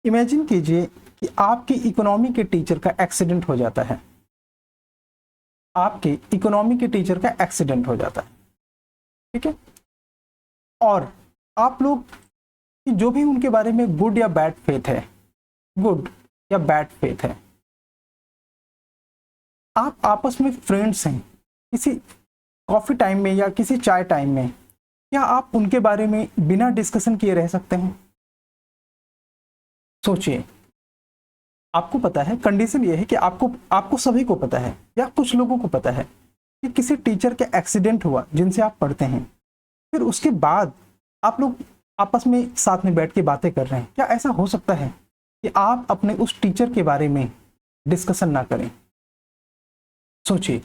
Imagine कीजिए कि आपकी इकोनॉमी के टीचर का एक्सीडेंट हो जाता है। आपके इकोनॉमी के टीचर का एक्सीडेंट हो जाता है, ठीक है। और आप लोग जो भी उनके बारे में गुड या बैड फेथ है, गुड या बैड फेथ है, आप आपस में फ्रेंड्स हैं, किसी कॉफी टाइम में या किसी चाय टाइम में, क्या आप उनके बारे में बिना डिस्कशन किए रह सकते हैं? सोचिए। आपको पता है, कंडीशन ये है कि आपको सभी को पता है या कुछ लोगों को पता है कि किसी टीचर का एक्सीडेंट हुआ जिनसे आप पढ़ते हैं, फिर उसके बाद आप लोग आपस में साथ में बैठ के बातें कर रहे हैं। क्या ऐसा हो सकता है कि आप अपने उस टीचर के बारे में डिस्कशन ना करें? सोचिए,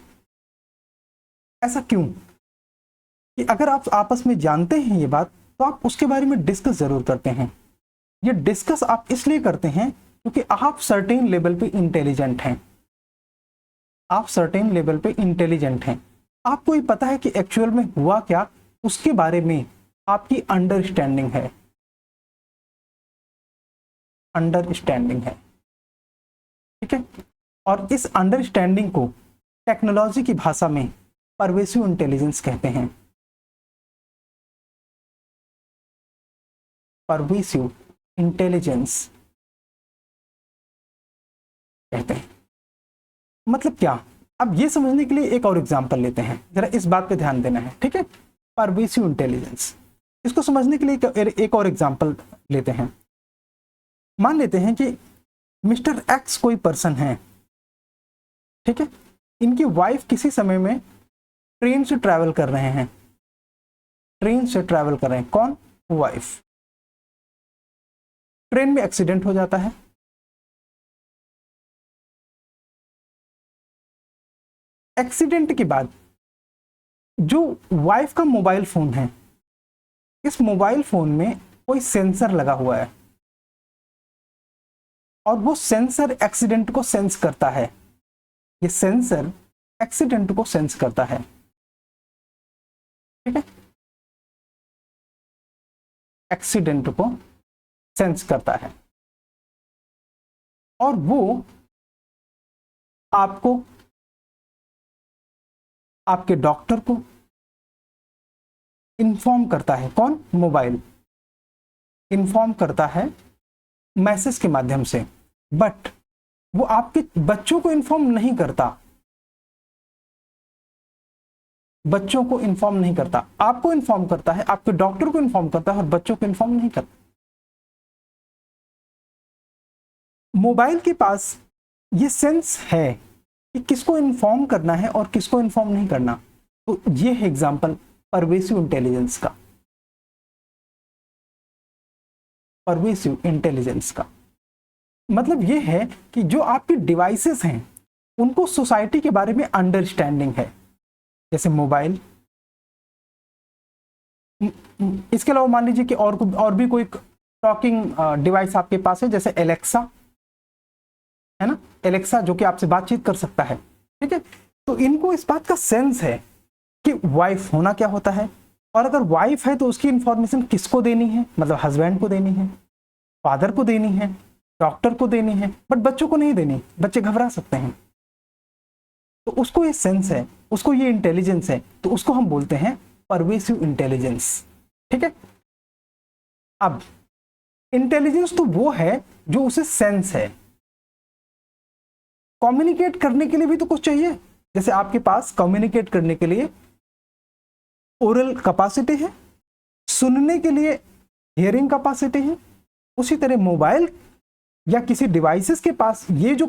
ऐसा क्यों? कि अगर आप आपस में जानते हैं ये बात, तो आप उसके बारे में डिस्कस जरूर करते हैं। ये डिस्कस आप इसलिए करते हैं क्योंकि आप सर्टेन लेवल पे इंटेलिजेंट हैं। आप सर्टेन लेवल पे इंटेलिजेंट हैं। आपको ये पता है कि एक्चुअल में हुआ क्या, उसके बारे में आपकी अंडरस्टैंडिंग है। अंडरस्टैंडिंग है, ठीक है। और इस अंडरस्टैंडिंग को टेक्नोलॉजी की भाषा में परवेसिव इंटेलिजेंस कहते हैं। परवेसिव इंटेलिजेंस कहते हैं। मतलब क्या? अब ये समझने के लिए एक और एग्जांपल लेते हैं, जरा इस बात पे ध्यान देना है, ठीक है। परवेसिव इंटेलिजेंस, इसको समझने के लिए एक और एग्जांपल लेते हैं। मान लेते हैं कि मिस्टर एक्स कोई पर्सन है, ठीक है। इनकी वाइफ किसी समय में ट्रेन से ट्रैवल कर रहे हैं। ट्रेन से ट्रैवल कर रहे हैं, कौन? वाइफ। ट्रेन में एक्सीडेंट हो जाता है। एक्सीडेंट के बाद जो वाइफ का मोबाइल फोन है, इस मोबाइल फोन में कोई सेंसर लगा हुआ है और वो सेंसर एक्सीडेंट को सेंस करता है। ये सेंसर एक्सीडेंट को सेंस करता है, ठीक है। एक्सीडेंट को सेंस करता है और वो आपको, आपके डॉक्टर को इन्फॉर्म करता है। कौन? मोबाइल इन्फॉर्म करता है मैसेज के माध्यम से, बट वो आपके बच्चों को इन्फॉर्म नहीं करता। बच्चों को इन्फॉर्म नहीं करता, आपको इन्फॉर्म करता है, आपके डॉक्टर को इन्फॉर्म करता है और बच्चों को इन्फॉर्म नहीं करता। मोबाइल के पास ये सेंस है कि किसको इन्फॉर्म करना है और किसको इन्फॉर्म नहीं करना। तो ये है एग्जांपल परवेसिव इंटेलिजेंस का। परवेसिव इंटेलिजेंस का मतलब ये है कि जो आपके डिवाइसेस हैं उनको सोसाइटी के बारे में अंडरस्टैंडिंग है, जैसे मोबाइल। इसके अलावा मान लीजिए कि और भी कोई टॉकिंग डिवाइस आपके पास है, जैसे एलेक्सा, है ना। एलेक्सा जो कि आपसे बातचीत कर सकता है, ठीक है। तो इनको इस बात का सेंस है कि वाइफ होना क्या होता है, और अगर वाइफ है तो उसकी इंफॉर्मेशन किसको देनी है, मतलब हस्बैंड को देनी है, फादर को देनी है, डॉक्टर को देनी है, बट बच्चों को नहीं देनी। बच्चे घबरा सकते हैं। तो उसको ये सेंस है, उसको ये इंटेलिजेंस है, तो उसको हम बोलते हैं परवेसिव इंटेलिजेंस, ठीक है। अब इंटेलिजेंस तो वो है जो उसे सेंस है। कम्युनिकेट करने के लिए भी तो कुछ चाहिए, जैसे आपके पास कम्युनिकेट करने के लिए ओरल कैपेसिटी है, सुनने के लिए हियरिंग कैपेसिटी है। उसी तरह मोबाइल या किसी डिवाइसेस के पास ये जो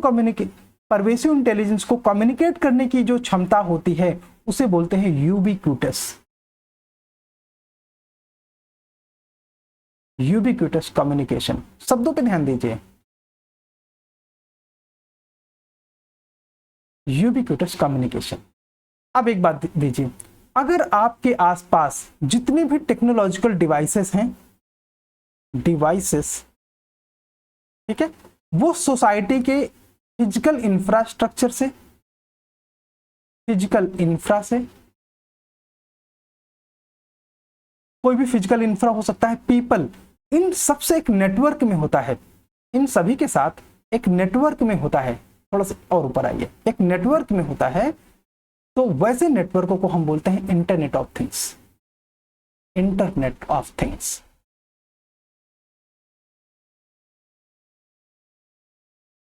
परवेसिव इंटेलिजेंस को कम्युनिकेट करने की जो क्षमता होती है, उसे बोलते हैं यूबिक्यूटस। Ubiquitous communication. शब्दों पे ध्यान दीजिए, यूबिक्यूटस कम्युनिकेशन। अब एक बात दीजिए, अगर आपके आसपास जितने भी टेक्नोलॉजिकल डिवाइसेस हैं, डिवाइसेस, ठीक है, वो सोसाइटी के फिजिकल इंफ्रास्ट्रक्चर से, फिजिकल इंफ्रा से, कोई भी फिजिकल इंफ्रा हो सकता है, पीपल, इन सबसे एक नेटवर्क में होता है। इन सभी के साथ एक नेटवर्क में होता है, थोड़ा सा और ऊपर आइए, एक नेटवर्क में होता है, तो वैसे नेटवर्कों को हम बोलते हैं internet of things. Internet of things.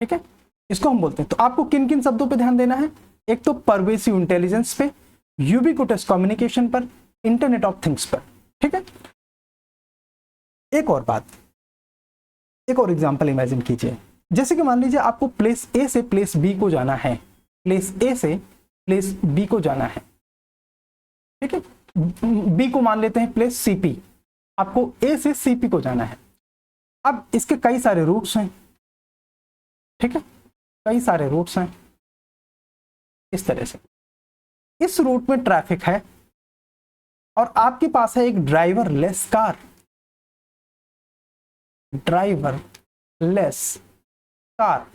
ठीक है, इसको हम बोलते हैं। तो आपको किन किन शब्दों पे ध्यान देना है? एक तो परवेसिव इंटेलिजेंस पे, यूबिक्विटस कम्युनिकेशन पर, इंटरनेट ऑफ थिंग्स पर। ठीक है, एक और बात, एक और एग्जांपल इमेजिन कीजिए। जैसे कि मान लीजिए आपको प्लेस ए से प्लेस बी को जाना है, प्लेस ए से प्लेस बी को जाना है। ठीक है, बी को मान लेते हैं प्लेस सीपी, आपको ए से सीपी को जाना है। अब इसके कई सारे रूट्स हैं। ठीक है, कई सारे रूट्स हैं इस तरह से। इस रूट में ट्रैफिक है और आपके पास है एक driver less car, driver less car.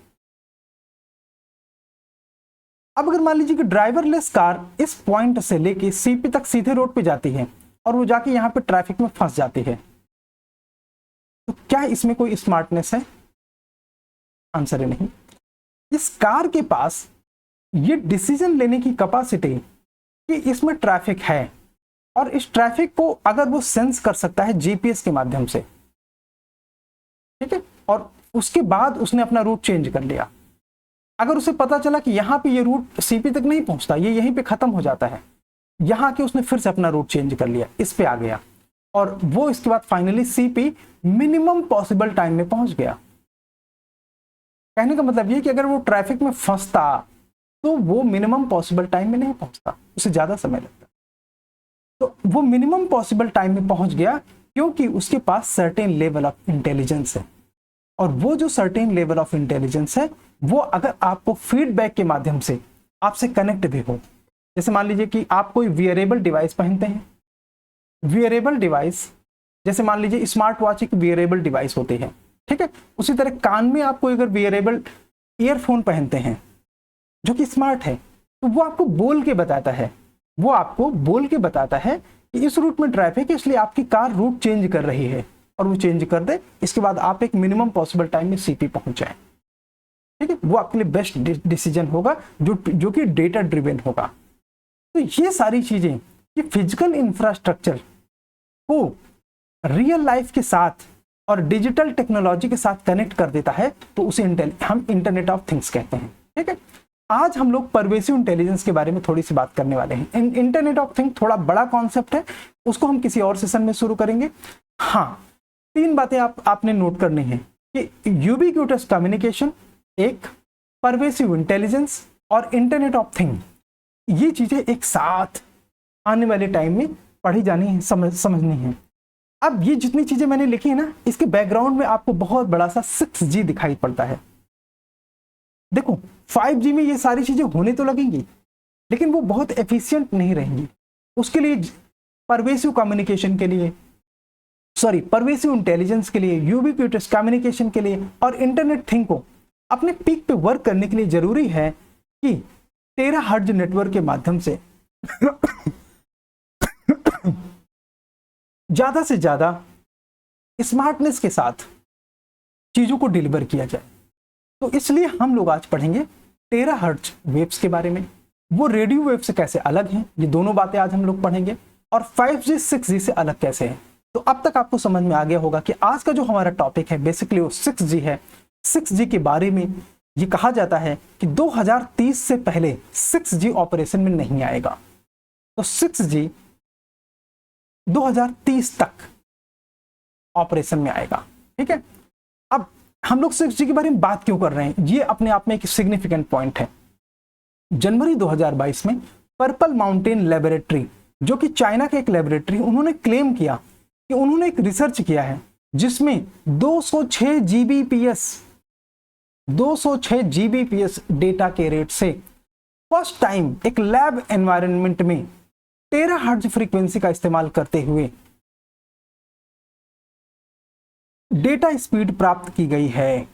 अब अगर मान लीजिए कि ड्राइवर लेस कार इस पॉइंट से लेके सीपी तक सीधे रोड पे जाती है और वो जाके यहां पे ट्रैफिक में फंस जाती है, तो क्या इसमें कोई स्मार्टनेस है? आंसर है नहीं। इस कार के पास ये डिसीजन लेने की कैपेसिटी कि इसमें ट्रैफिक है और इस ट्रैफिक को अगर वो सेंस कर सकता है जीपीएस के माध्यम से, ठीक है, और उसके बाद उसने अपना रूट चेंज कर लिया। अगर उसे पता चला कि यहाँ पे ये रूट सीपी तक नहीं पहुंचता, ये यहीं पे खत्म हो जाता है, यहाँ के उसने फिर से अपना रूट चेंज कर लिया, इस पे आ गया और वो इसके बाद finally CP minimum possible time में पहुंच गया। कहने का मतलब ये कि अगर वो ट्रैफिक में फंसता तो वो मिनिमम पॉसिबल टाइम में नहीं पहुंचता, उसे ज्यादा समय लगता। तो वो मिनिमम पॉसिबल टाइम में पहुंच गया क्योंकि उसके पास सर्टेन लेवल ऑफ इंटेलिजेंस है। और वो जो सर्टेन लेवल ऑफ इंटेलिजेंस है वो अगर आपको फीडबैक के माध्यम से आपसे कनेक्ट भी हो, जैसे मान लीजिए कि आप कोई वियरेबल डिवाइस पहनते हैं, वियरेबल डिवाइस जैसे मान लीजिए स्मार्ट वॉच एक वियरेबल डिवाइस होती है, ठीक है, उसी तरह कान में आप कोई अगर वियरेबल ईयरफोन पहनते हैं जो कि स्मार्ट है, तो वो आपको बोल के बताता है, वो आपको बोल के बताता है कि इस रूट में ट्रैफिक है इसलिए आपकी कार रूट चेंज कर रही है, और वो चेंज कर दे, इसके बाद आप एक मिनिमम पॉसिबल टाइम में सीपी पहुंच जाए। ठीक है, वो आपके लिए बेस्ट डिसीजन होगा जो कि डेटा ड्रिवन होगा। तो ये सारी चीजें, ये फिजिकल इंफ्रास्ट्रक्चर को रियल लाइफ के साथ और डिजिटल टेक्नोलॉजी के साथ कनेक्ट कर देता है, तो उसे हम इंटरनेट ऑफ थिंग्स कहते हैं। ठीक है, आज हम लोग परवेसिव इंटेलिजेंस के बारे में थोड़ी सी बात करने वाले हैं। इंटरनेट ऑफ थिंग्स थोड़ा बड़ा कॉन्सेप्ट है, उसको हम किसी और सेशन में शुरू करेंगे। हाँ, 3 बातें आपने नोट करनी है कि यूबिक्विटस कम्युनिकेशन, एक परवेसिव इंटेलिजेंस और इंटरनेट ऑफ थिंग, ये चीजें एक साथ आने वाले टाइम में पढ़ी जानी है, समझनी है। अब ये जितनी चीजें मैंने लिखी है ना, इसके बैकग्राउंड में आपको बहुत बड़ा सा 6G दिखाई पड़ता है। देखो 5G में ये सारी चीजें होने तो लगेंगी लेकिन वो बहुत एफिशिएंट नहीं रहेंगी। उसके लिए परवेसिव कम्युनिकेशन के लिए, सॉरी परवेसिव इंटेलिजेंस के लिए, यूबिक्विटस कम्युनिकेशन के लिए और इंटरनेट थिंग को अपने पीक पे वर्क करने के लिए जरूरी है कि टेराहर्ट्ज नेटवर्क के माध्यम से ज्यादा से ज्यादा स्मार्टनेस के साथ चीजों को डिलीवर किया जाए। तो इसलिए हम लोग आज पढ़ेंगे टेराहर्ट्ज वेव्स के बारे में, वो रेडियो वेव से कैसे अलग हैं, ये दोनों बातें आज हम लोग पढ़ेंगे, और 5G 6G से अलग कैसे है। तो अब तक आपको समझ में आ गया होगा कि आज का जो हमारा टॉपिक है बेसिकली वो 6G है। 6G के बारे में ये कहा जाता है कि 2030 से पहले 6G ऑपरेशन में नहीं आएगा। तो 6G 2030 तक ऑपरेशन में आएगा। ठीक है, अब हम लोग 6G के बारे में बात क्यों कर रहे हैं, ये अपने आप में एक सिग्निफिकेंट पॉइंट है। जनवरी 2022 में पर्पल माउंटेन लेबोरेटरी, जो कि चाइना का एक लेबोरेटरी, उन्होंने क्लेम किया कि उन्होंने एक रिसर्च किया है जिसमें 206 जीबीपीएस डेटा के रेट से फर्स्ट टाइम एक लैब एनवायरनमेंट में टेराहर्ट्ज फ्रीक्वेंसी का इस्तेमाल करते हुए डेटा स्पीड प्राप्त की गई है।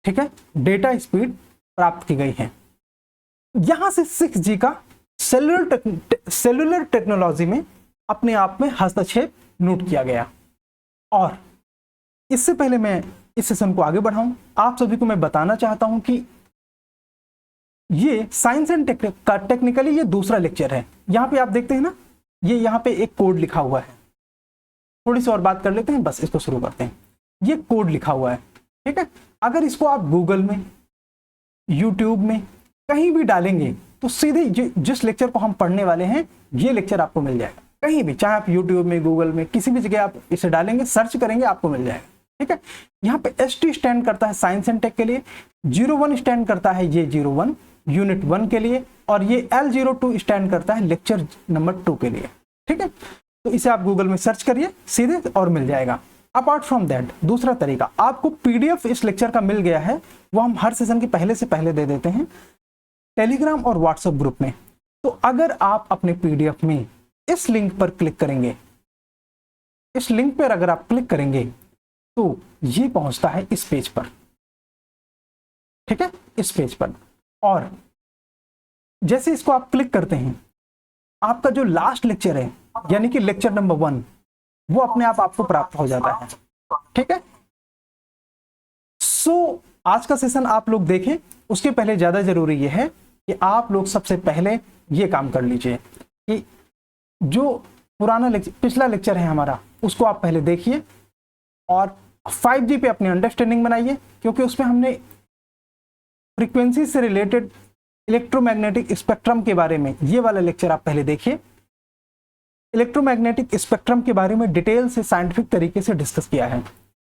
ठीक है, डेटा स्पीड प्राप्त की गई है। यहां से 6G का सेलुलर टेक्नोलॉजी में अपने आप में हस्तक्षेप नोट किया गया। और इससे पहले मैं इस सेशन को आगे बढ़ाऊं, आप सभी को मैं बताना चाहता हूं कि ये साइंस एंड टेक्निकली ये दूसरा लेक्चर है। यहाँ पे आप देखते हैं ना, ये यहाँ पे एक कोड लिखा हुआ है। थोड़ी सी और बात कर लेते हैं, बस इसको शुरू करते हैं। ये कोड लिखा हुआ है, ठीक है। अगर इसको आप गूगल में, यूट्यूब में कहीं भी डालेंगे तो सीधे जिस लेक्चर को हम पढ़ने वाले हैं ये लेक्चर आपको मिल जाएगा। कहीं भी, चाहे आप यूट्यूब में, गूगल में, किसी भी जगह आप इसे डालेंगे, सर्च करेंगे, आपको मिल जाएगा, ठीक है। यहाँ पे ST स्टैंड करता है साइंस एंड टेक के लिए, 01 स्टैंड करता है ये 01 यूनिट 1 के लिए, और ये L02 स्टैंड करता है लेक्चर नंबर 2 के लिए, ठीक है। तो इसे आप गूगल में सर्च करिए सीधे और मिल जाएगा। अपार्ट फ्रॉम दैट दूसरा तरीका, आपको PDF इस लेक्चर का मिल गया है, वो हम हर सेशन के पहले से पहले दे देते हैं टेलीग्राम और व्हाट्सएप ग्रुप में। तो अगर आप अपने PDF में इस लिंक पर क्लिक करेंगे, इस लिंक पर अगर आप क्लिक करेंगे तो ये पहुंचता है इस पेज पर, ठीक है, इस पेज पर। और जैसे इसको आप क्लिक करते हैं, आपका जो लास्ट लेक्चर है यानी कि लेक्चर नंबर 1 वो अपने आप आपको प्राप्त हो जाता है, ठीक है। सो आज का सेशन आप लोग देखें, उसके पहले ज्यादा जरूरी यह है कि आप लोग सबसे पहले ये काम कर लीजिए कि जो पुराना लेक्चर, पिछला लेक्चर है हमारा, उसको आप पहले देखिए और 5G पे अपनी अंडरस्टैंडिंग बनाइए, क्योंकि उसमें हमने फ्रीक्वेंसी से रिलेटेड इलेक्ट्रोमैग्नेटिक स्पेक्ट्रम के बारे में, ये वाला लेक्चर आप पहले देखिए। इलेक्ट्रोमैग्नेटिक स्पेक्ट्रम के बारे में डिटेल से साइंटिफिक तरीके से डिस्कस किया है,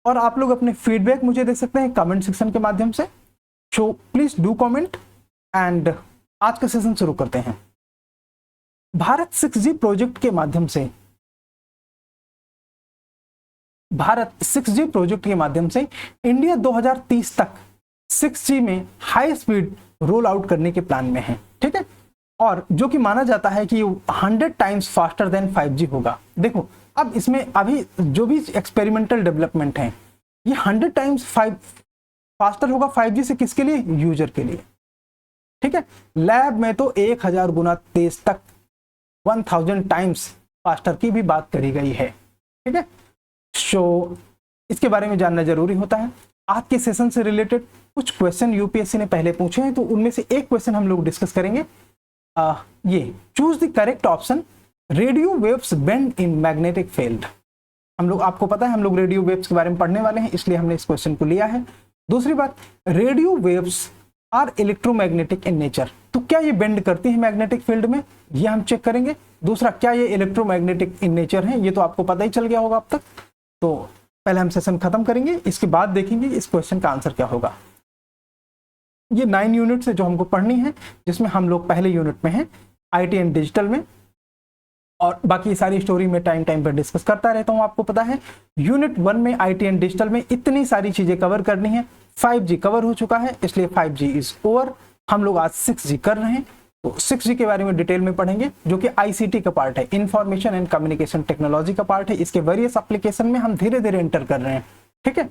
और आप लोग अपने फीडबैक मुझे दे सकते हैं कमेंट सेक्शन के माध्यम से। So please do comment, and आज का सेशन शुरू करते हैं। भारत 6G प्रोजेक्ट के माध्यम से, भारत 6G प्रोजेक्ट के माध्यम से इंडिया 2030 तक 6G में हाई स्पीड रोल आउट करने के प्लान में है, ठीक है। और जो कि माना जाता है कि 100 टाइम्स फास्टर देन 5G होगा। देखो अब इसमें अभी जो भी एक्सपेरिमेंटल डेवलपमेंट है, ये 100 टाइम्स फास्टर होगा 5G से, किसके लिए? यूजर के लिए, ठीक है। लैब में तो 1000 गुना तेज तक 1000 टाइम्स फास्टर की भी बात करी गई है, ठीक है। सो इसके बारे में जानना जरूरी होता है। आज के सेशन से रिलेटेड कुछ क्वेश्चन UPSC ने पहले पूछे हैं, तो उनमें से एक क्वेश्चन हम लोग डिस्कस करेंगे। ये choose the correct option, radio waves bend in magnetic field. हम लोग, आपको पता है हम लोग रेडियो वेव्स के बारे में पढ़ने वाले हैं, इसलिए हमने इस क्वेश्चन को लिया है। दूसरी बात, radio waves are electromagnetic in nature, तो क्या ये बेंड करती है मैग्नेटिक फील्ड में, ये हम चेक करेंगे। दूसरा, क्या ये इलेक्ट्रोमैग्नेटिक इन नेचर है, ये तो आपको पता ही चल गया होगा अब तक। तो पहले हम सेशन खत्म करेंगे, इसके बाद देखेंगे इस क्वेश्चन का आंसर क्या होगा। ये 9 यूनिट्स है जो हमको पढ़नी है, जिसमें हम लोग पहले यूनिट में हैं IT एंड डिजिटल में, और बाकी सारी स्टोरी में टाइम पर डिस्कस करता रहता हूँ, आपको पता है। यूनिट 1 में IT एंड डिजिटल में इतनी सारी चीजें कवर करनी है। 5G कवर हो चुका है, इसलिए 5G इज ओवर। हम लोग आज 6G कर रहे हैं, तो 6G के बारे में डिटेल में पढ़ेंगे, जो कि ICT का पार्ट है, इंफॉर्मेशन एंड कम्युनिकेशन टेक्नोलॉजी का पार्ट है। इसके वेरियस एप्लीकेशन में हम धीरे धीरे एंटर कर रहे हैं, ठीक है।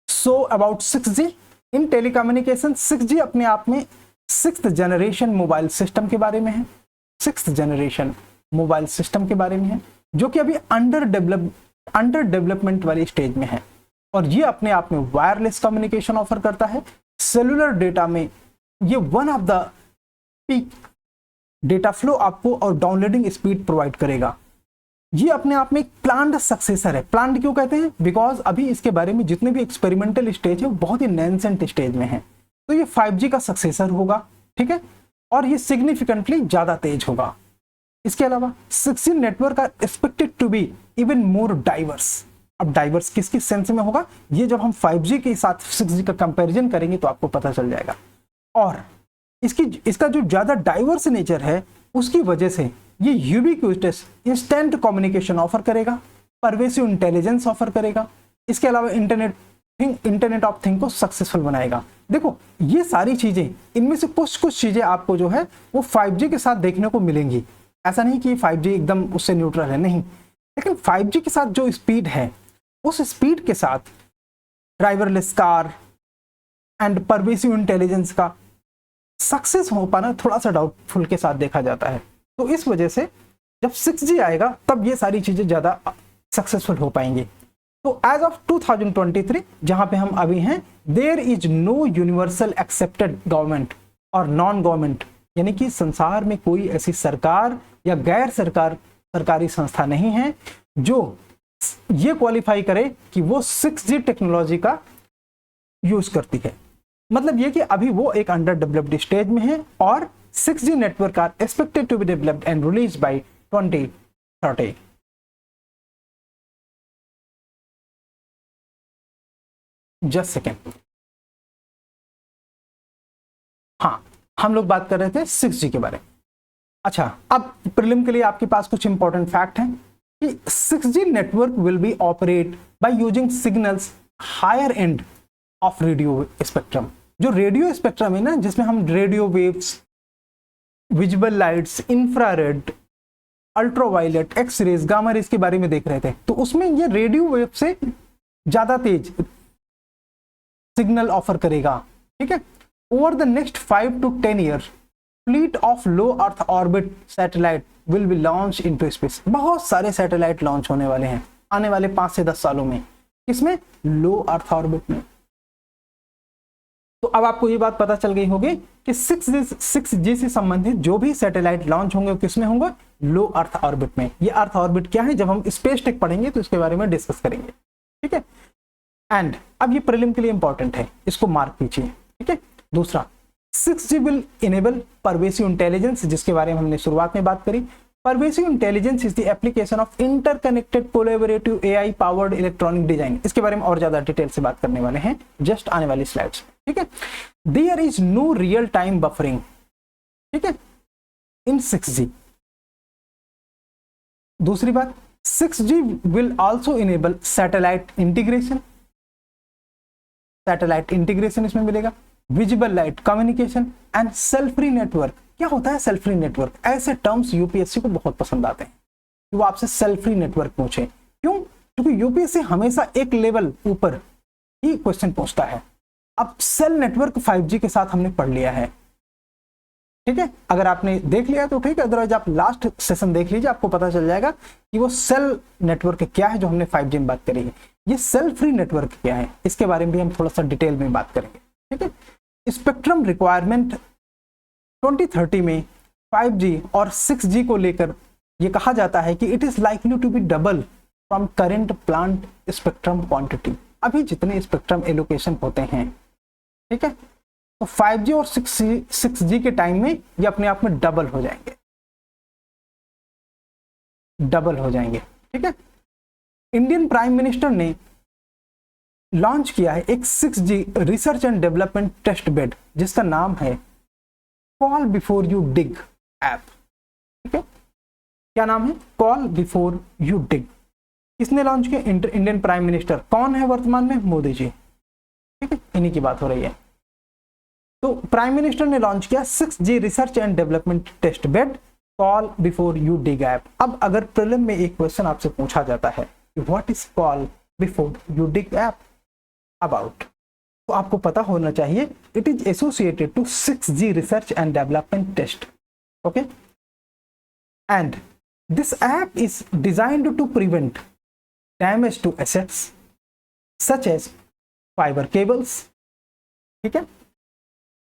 So about 6G in telecommunication, 6G अपने आप में 6th जनरेशन मोबाइल सिस्टम के बारे में है, 6th जनरेशन मोबाइल सिस्टम के बारे में है, जो कि अभी अंडर डेवलपमेंट वाली स्टेज में है। और ये अपने आप में वायरलेस कम्युनिकेशन ऑफर करता है। सेलुलर डेटा में ये one of the peak data flow आपको और डाउनलोडिंग स्पीड प्रोवाइड करेगा। ये अपने आप में एक प्लान्ड सक्सेसर है। प्लान्ड क्यों कहते हैं? बिकॉज अभी इसके बारे में जितने भी एक्सपेरिमेंटल स्टेज है वो बहुत ही नेसेंट स्टेज में है। तो ये 5G का सक्सेसर होगा, ठीक है, और ये सिग्निफिकेंटली ज्यादा तेज होगा। इसके अलावा 6G network are expected to be even more diverse. अब डाइवर्स किस किस सेंस में होगा, ये जब हम 5G के साथ 6G का कंपैरिजन करेंगे तो आपको पता चल जाएगा। और इसका जो ज्यादा डाइवर्स नेचर है उसकी वजह से ये यूबिक्विटस इंस्टेंट कम्युनिकेशन ऑफर करेगा, परवेसिव इंटेलिजेंस ऑफर करेगा। इसके अलावा इंटरनेट ऑफ थिंग को सक्सेसफुल बनाएगा। देखो ये सारी चीजें, इनमें से कुछ चीजें आपको जो है वो 5G के साथ देखने को मिलेंगी। ऐसा नहीं कि 5G एकदम उससे न्यूट्रल है, नहीं, लेकिन 5G के साथ जो स्पीड है उस स्पीड के साथ driverless car and pervasive intelligence का सक्सेस हो पाना थोड़ा सा डाउटफुल के साथ देखा जाता है। तो इस वजह से जब 6G आएगा तब ये सारी चीजें ज्यादा सक्सेसफुल हो पाएंगी। तो एज ऑफ 2023 जहां पे हम अभी हैं, there is no universal accepted government और नॉन गवर्नमेंट, यानी कि संसार में कोई ऐसी सरकार या गैर सरकारी संस्था नहीं है जो ये क्वालिफाई करे कि वो 6G टेक्नोलॉजी का यूज करती है। मतलब ये कि अभी वो एक अंडर डेवलप्ड स्टेज में है और 6G network are expected to be developed and release by 2030। Just second, हाँ हम लोग बात कर रहे थे 6G के बारे में। अच्छा, अब प्रीलिम के लिए आपके पास कुछ इंपॉर्टेंट फैक्ट हैं कि 6G network will be operate by using signals higher end of radio spectrum. जो रेडियो स्पेक्ट्रम है ना, जिसमें हम radio waves, visible lights, infrared, ultraviolet, X rays, gamma rays के बारे में देख रहे थे, तो उसमें ये रेडियो वेव से ज्यादा तेज सिग्नल ऑफर करेगा। ठीक है, over the next 5 to 10 year fleet of low earth orbit satellite will be launch into space. बहुत सारे सैटेलाइट लॉन्च होने वाले हैं आने वाले 5 से 10 सालों में। किसमें? लो अर्थ ऑर्बिट में। तो अब आपको ये बात पता चल गई होगी कि 6G से संबंधित जो भी सैटेलाइट लॉन्च होंगे किसमें होंगे? लो अर्थ ऑर्बिट में। ये अर्थ ऑर्बिट क्या है, जब हम स्पेस टेक पढ़ेंगे तो इसके बारे में डिस्कस करेंगे। ठीक है, एंड अब ये प्रीलिम के लिए इंपॉर्टेंट है, इसको मार्क कीजिए। ठीक है, दूसरा 6G will enable pervasive intelligence, जिसके बारे में हमने शुरुआत में बात करी। Pervasive intelligence is the application of interconnected collaborative AI powered electronic design. इसके बारे में और ज्यादा डिटेल से बात करने वाले हैं जस्ट आने वाली स्लाइड्स। ठीक है, there is no real time buffering, ठीक है, इन 6G। दूसरी बात, 6G will also enable satellite integration. Satellite integration इसमें मिलेगा, visible light communication and cell free network. क्या होता है सेल फ्री नेटवर्क? ऐसे टर्म्स यूपीएससी को बहुत पसंद आते हैं कि वो आपसे सेल फ्री नेटवर्क पूछे। क्यों? क्योंकि यूपीएससी हमेशा एक लेवल ऊपर ही क्वेश्चन पूछता है। अब सेल नेटवर्क 5G के साथ हमने पढ़ लिया है। ठीक है, अगर आपने देख लिया तो ठीक है, अदरवाइज आप लास्ट सेशन देख लीजिए, आपको पता चल जाएगा कि वो सेल नेटवर्क क्या है जो हमने 5G में बात करी है। ये सेल फ्री नेटवर्क क्या है, इसके बारे में भी हम थोड़ा सा डिटेल में बात करेंगे। ठीक है, स्पेक्ट्रम रिक्वायरमेंट 2030 में 5G और 6G को लेकर ये कहा जाता है कि it is likely to be double from current plant spectrum quantity. अभी जितने स्पेक्ट्रम एलोकेशन होते हैं, ठीक है, तो 5G और 6G के टाइम में ये अपने आप में डबल हो जाएंगे, डबल हो जाएंगे। ठीक है, इंडियन प्राइम मिनिस्टर ने लॉन्च किया है एक 6G research and development test bed, जिसका नाम है call before you dig app. ठीक है, क्या नाम है? Call before you dig. किसने लॉन्च किया? Indian prime minister. कौन है वर्तमान में? मोदी जी। ठीक है, इन्हीं की बात हो रही है। तो प्राइम मिनिस्टर ने लॉन्च किया 6G research and development test bed, call before you dig app. अब अगर प्रीलिम में एक क्वेश्चन आपसे पूछा जाता है कि what is call before you dig app about, तो आपको पता होना चाहिए it is associated to 6G research and development test. Okay, and this app is designed to prevent damage to assets such as fibre cables, ठीक है,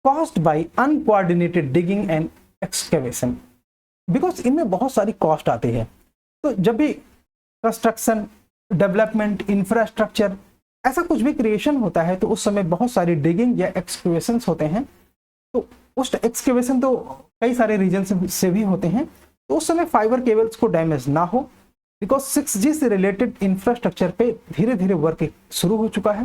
caused by uncoordinated digging and excavation. Because इनमें बहुत सारी cost आती है, तो जब भी कंस्ट्रक्शन, डेवलपमेंट, इंफ्रास्ट्रक्चर, ऐसा कुछ भी क्रिएशन होता है तो उस समय बहुत सारी डिगिंग या एक्सकेवेशन होते हैं। तो उस एक्सकेवेशन तो कई सारे रीजन से भी होते हैं, तो उस समय फाइबर केबल्स को डैमेज ना हो, बिकॉज 6G से रिलेटेड इंफ्रास्ट्रक्चर पे धीरे धीरे वर्क शुरू हो चुका है।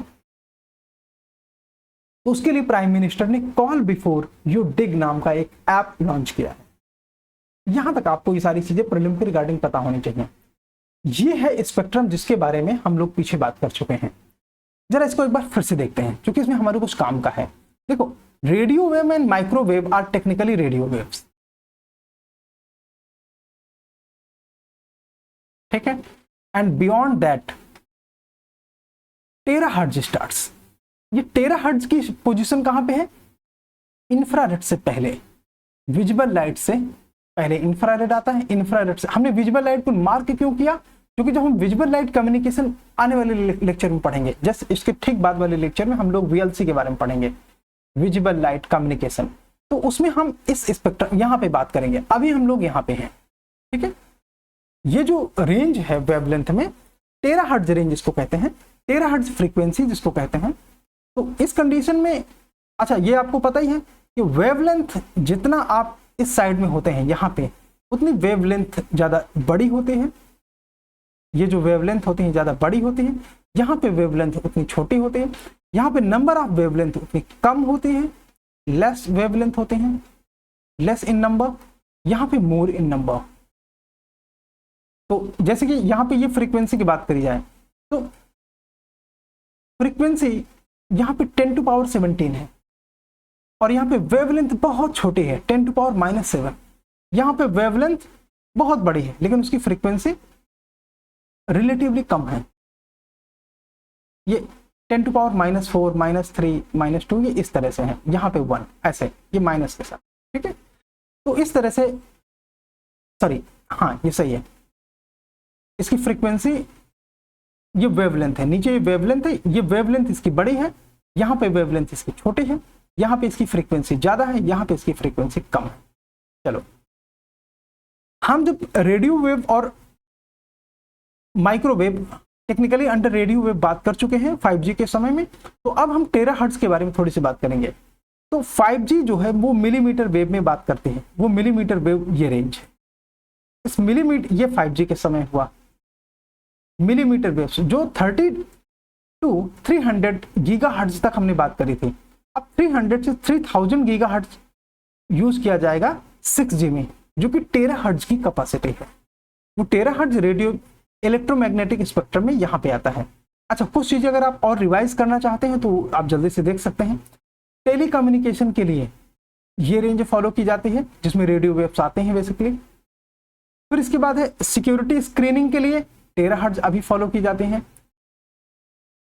तो उसके लिए प्राइम मिनिस्टर ने कॉल बिफोर यू डिग नाम का एक ऐप लॉन्च किया है। यहां तक आपको ये सारी चीजें प्रीलिम के रिगार्डिंग पता होनी चाहिए। ये है स्पेक्ट्रम जिसके बारे में हम लोग पीछे बात कर चुके हैं। जरा इसको एक बार फिर से देखते हैं, क्योंकि इसमें हमारे कुछ काम का है। देखो, radio wave and microwave are technically radio waves, ठीक है, and beyond that terahertz starts. ये टेराहर्ट्ज की पोजीशन कहां पे है? इंफ्रारेड से पहले, विजिबल लाइट से पहले इंफ्रारेड आता है। इंफ्रारेड से हमने विजिबल लाइट को मार्क क्यों किया? क्योंकि जब हम विजुअल लाइट कम्युनिकेशन आने वाले लेक्चर में पढ़ेंगे, जस्ट इसके ठीक बाद वाले लेक्चर में हम लोग वीएलसी के बारे में पढ़ेंगे, विजुअल लाइट कम्युनिकेशन, तो उसमें हम इस स्पेक्ट्रम यहाँ पे बात करेंगे। अभी हम लोग यहाँ पे हैं, ठीक है। ये जो रेंज है वेवलेंथ में, टेराहर्ट्ज रेंज जिसको कहते हैं, टेराहर्ट्ज फ्रीक्वेंसी जिसको कहते हैं। तो इस कंडीशन में, अच्छा ये आपको पता ही है कि वेवलेंथ जितना आप इस साइड में होते हैं यहाँ पे, उतनी वेवलेंथ ज़्यादा बड़ी होती है। ये जो वेवलेंथ होती है ज़्यादा बड़ी होती है, यहाँ पे वेवलेंथ उतनी छोटी होती है। यहाँ पे नंबर ऑफ वेवलेंथ उतनी कम होती है, लेस वेवलेंथ होते हैं, लेस इन नंबर, यहाँ पे मोर इन नंबर। तो जैसे कि यहाँ पे ये फ्रीक्वेंसी की बात करी जाए तो फ्रीक्वेंसी यहाँ पे 10⁻17 है, और यहाँ पे वेवलेंथ बहुत छोटी है 10⁻⁻7। यहाँ पे वेवलेंथ बहुत बड़ी है लेकिन उसकी फ्रीक्वेंसी रिलेटिवली कम है। ये 10⁻⁻4, -3, -2 ये इस तरह से है, यहाँ पे 1 ऐसे, ये माइनस के साथ, ठीक है। तो इस तरह से, सॉरी हाँ ये सही है, इसकी फ्रीक्वेंसी, ये वेवलेंथ है, नीचे ये वेवलेंथ है, ये वेवलेंथ इसकी बड़ी है, यहाँ पे वेवलेंथ इसकी छोटी है, यहाँ पे इसकी फ्रीक्वेंसी ज्यादा है, यहाँ पे इसकी फ्रीक्वेंसी कम है। चलो, हम जब रेडियो वेव और microwave, technically under radio wave बात कर चुके हैं 5G के समय में, तो अब हम टेराहर्ट्ज के बारे में थोड़ी सी बात करेंगे। तो 5G जो है वो मिलीमीटर वेव में बात करते हैं, वो मिलीमीटर वेव ये रेंज है। इस मिलीमीटर, ये 5G के समय हुआ मिलीमीटर वेव जो 30 to 300 गीगाहर्ट्ज तक हमने बात करी थी। अब 300 से 3000 गीगाहर्ट्ज यूज किया जाएगा 6G में, जो कि टेराहर्ट्ज की कैपेसिटी है। वो टेराहर्ट्ज रेडियो इलेक्ट्रोमैग्नेटिक स्पेक्ट्रम में यहाँ पे आता है। अच्छा, कुछ चीजें अगर आप और रिवाइज करना चाहते हैं तो आप जल्दी से देख सकते हैं। टेली कम्युनिकेशन के लिए ये रेंज फॉलो की जाती है जिसमें रेडियो वेव्स आते हैं बेसिकली। फिर इसके बाद है सिक्योरिटी स्क्रीनिंग के लिए टेराहर्ट्ज अभी फॉलो की जाती हैं।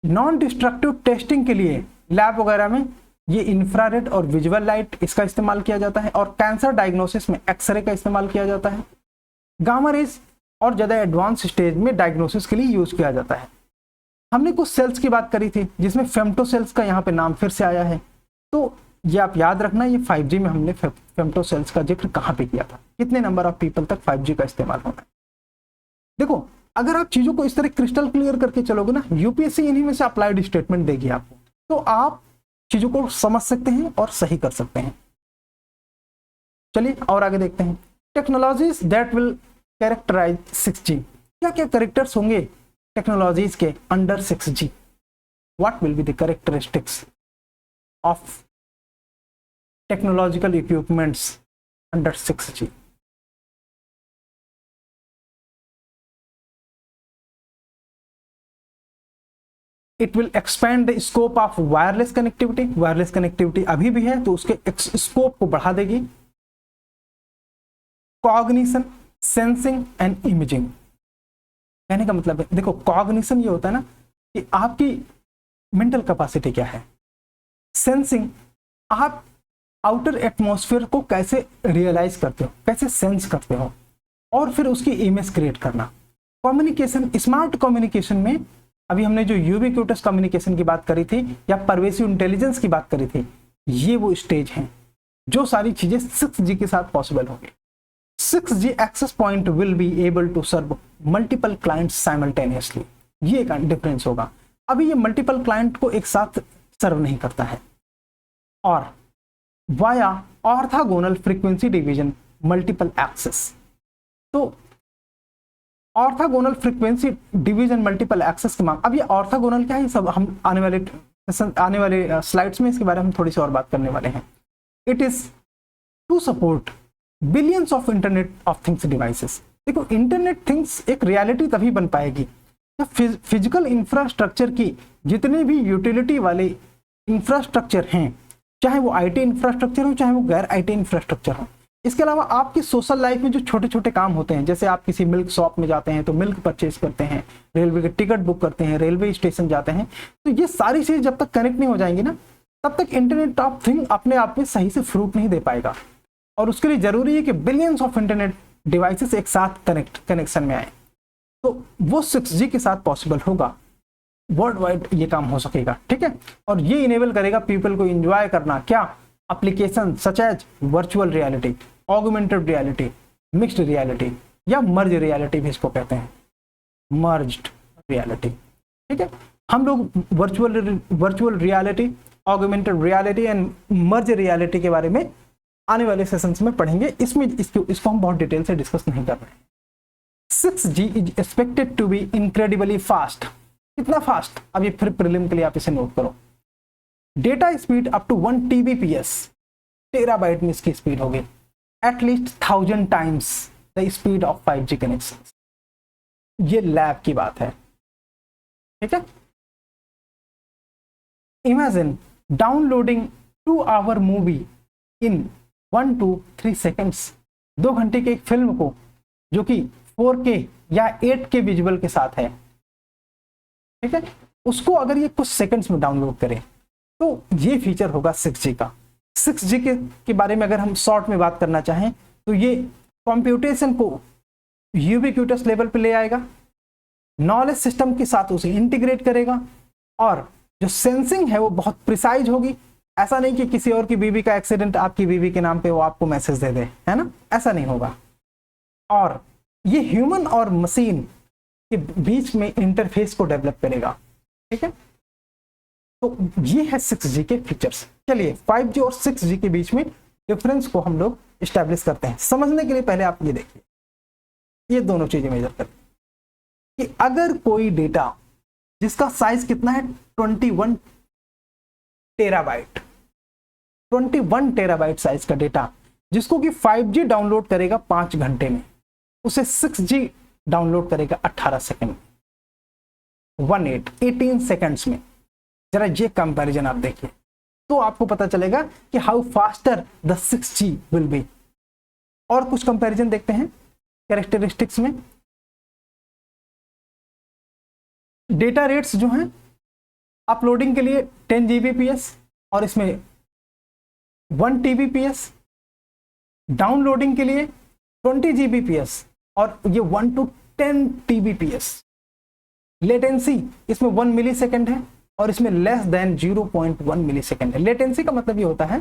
नॉन डिस्ट्रक्टिव टेस्टिंग के लिए लैब वगैरह में ये इंफ्रारेड और विजुअल लाइट इसका इस्तेमाल किया जाता है, और कैंसर डायग्नोसिस में एक्सरे का इस्तेमाल किया जाता है। गामा रेज और ज्यादा एडवांस स्टेज में डायग्नोसिस के लिए यूज किया जाता है। हमने कुछ सेल्स की बात करी थी जिसमें फेम्टो सेल्स का यहाँ पे नाम फिर से आया है, तो ये आप याद रखना, ये 5G में हमने फेम्टो सेल्स का जिक्र कहाँ पे किया था, कितने नंबर ऑफ पीपल तक 5G का इस्तेमाल होना है। देखो, अगर आप चीजों को इस तरह क्रिस्टल क्लियर करके चलोगे ना, यूपीएससी इन्हीं में से अप्लाइड स्टेटमेंट देगी आपको, तो आप चीजों को समझ सकते हैं और सही कर सकते हैं। चलिए और आगे देखते हैं। Technologies that will characterise 6G, क्या क्या कैरेक्टर्स होंगे टेक्नोलॉजीज के under 6G? What will be the characteristics of technological equipments under 6G? It will expand the scope of wireless connectivity, wireless connectivity अभी भी है तो उसके स्कोप को बढ़ा देगी। कॉग्निशन, सेंसिंग एंड इमेजिंग, कहने का मतलब है, देखो कॉग्निशन ये होता है ना कि आपकी मेंटल कैपेसिटी क्या है। सेंसिंग, आप आउटर एटमॉस्फेयर को कैसे रियलाइज करते हो, कैसे सेंस करते हो, और फिर उसकी इमेज क्रिएट करना। कम्युनिकेशन, स्मार्ट कम्युनिकेशन में अभी हमने जो यूबिक्यूटस कम्युनिकेशन की बात करी थी या परवेसिव इंटेलिजेंस की बात करी थी, ये वो स्टेज हैं जो सारी चीजें 6G के साथ पॉसिबल होंगी। 6G access point will be able to serve multiple clients simultaneously, ये एक डिफरेंस होगा। अभी ये मल्टीपल क्लाइंट को एक साथ सर्व नहीं करता है, और via orthogonal frequency division multiple access. तो orthogonal frequency division multiple access की मांग, अब ये ऑर्थोगोनल क्या है, सब हम आने वाले स्लाइड्स में इसके बारे में थोड़ी सी और बात करने वाले हैं। It is to support billions of internet of things devices. देखो, इंटरनेट थिंग्स एक रियलिटी तभी बन पाएगी जब फिजिकल इंफ्रास्ट्रक्चर की जितने भी यूटिलिटी वाले इंफ्रास्ट्रक्चर हैं, चाहे वो आईटी इंफ्रास्ट्रक्चर हो चाहे वो गैर आईटी इंफ्रास्ट्रक्चर हो। इसके अलावा आपकी सोशल लाइफ में जो छोटे छोटे काम होते हैं, जैसे आप किसी मिल्क शॉप में जाते हैं तो मिल्क परचेज करते हैं, रेलवे के टिकट बुक करते हैं, रेलवे स्टेशन जाते हैं, तो ये सारी चीज़ जब तक कनेक्ट नहीं हो जाएंगी ना, तब तक इंटरनेट ऑफ थिंग अपने आप में सही से फ्रूट नहीं दे पाएगा। और उसके लिए जरूरी है कि बिलियंस ऑफ इंटरनेट डिवाइसेस एक साथ कनेक्शन में आए। तो वो 6G के साथ पॉसिबल होगा, वर्ल्ड वाइड ये काम हो सकेगा, ठीक है। और ये इनेबल करेगा पीपल को एंजॉय करना क्या, application such as virtual reality, augmented reality, mixed reality या मर्ज रियलिटी भी इसको कहते हैं, मर्ज्ड रियलिटी, ठीक है। हम लोग virtual reality, augmented reality and merge reality के बारे में आने वाले सेशंस में पढ़ेंगे, इसमें इसको हम बहुत डिटेल से डिस्कस नहीं कर रहे हैं। 6G is expected to be incredibly fast. कितना फास्ट, अब ये फिर प्रीलिम के लिए आप इसे नोट करो। Data speed up to 1 TBps, terabyte में इसकी स्पीड होगी, at least 1000 times the speed of 5G connection. ये लैब की बात है, ठीक है। Imagine downloading 2 hour movie in 1 to 3 seconds। 2 घंटे की एक फिल्म को जो कि 4K या 8K विजुअल के साथ है, ठीक है, उसको अगर ये कुछ सेकंड्स में डाउनलोड करें तो ये फीचर होगा 6G का। 6G के बारे में अगर हम शॉर्ट में बात करना चाहें तो ये कंप्यूटेशन को यूबिक्यूटस लेवल पे ले आएगा, नॉलेज सिस्टम के साथ उसे इंटीग्रेट करेगा, और जो सेंसिंग है वो बहुत प्रिसाइज होगी। ऐसा नहीं कि किसी और की बीवी का एक्सीडेंट आपकी बीवी के नाम पे वो आपको मैसेज दे दे, है ना, ऐसा नहीं होगा। और ये ह्यूमन और मशीन के बीच में इंटरफेस को डेवलप करेगा, ठीक है। तो ये है 6G के फीचर्स। चलिए 5G और 6G के बीच में डिफरेंस को हम लोग स्टैब्लिश करते हैं। समझने के लिए पहले आप ये देखिए, ये दोनों चीजें मेजर करते हैं कि अगर कोई डेटा जिसका साइज कितना है 21 टेराबाइट, 21 टेराबाइट साइज का डेटा जिसको कि 5G डाउनलोड करेगा 5 घंटे में, उसे 6G डाउनलोड करेगा 18 सेकंड में, 18 सेकंड्स में। जरा ये कंपैरिजन आप देखिए तो आपको पता चलेगा कि how faster the 6G will be. और कुछ कंपैरिजन देखते हैं कैरेक्टरिस्टिक्स में। डेटा रेट्स जो हैं अपलोडिंग के लिए 10 Gbps और इसमें 1 TBps, डाउनलोडिंग के लिए 20 Gbps और ये 1 to 10 TBps। लेटेंसी इसमें 1 मिलीसेकंड है और इसमें लेस देन 0.1 मिलीसेकंड है। लेटेंसी का मतलब ये होता है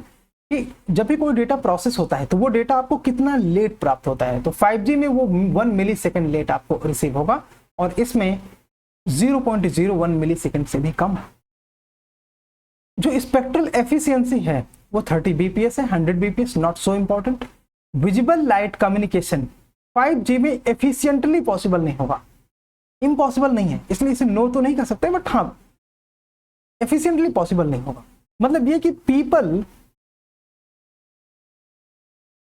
कि जब भी कोई डेटा प्रोसेस होता है तो वो डेटा आपको कितना लेट प्राप्त होता है। तो 5G में वो 1 मिलीसेकंड लेट आपको रिसीव होगा और इसमें 0.01 मिलीसेकंड से भी कम है। जो स्पेक्ट्रल एफिशिएंसी है वो 30 bps है, 100 bps not so important. Visible light communication 5G में एफिशिएंटली पॉसिबल नहीं होगा, इम्पॉसिबल नहीं है, इसलिए इसे नो तो नहीं कर सकते, बट हाँ एफिशिएंटली पॉसिबल नहीं होगा। मतलब ये कि पीपल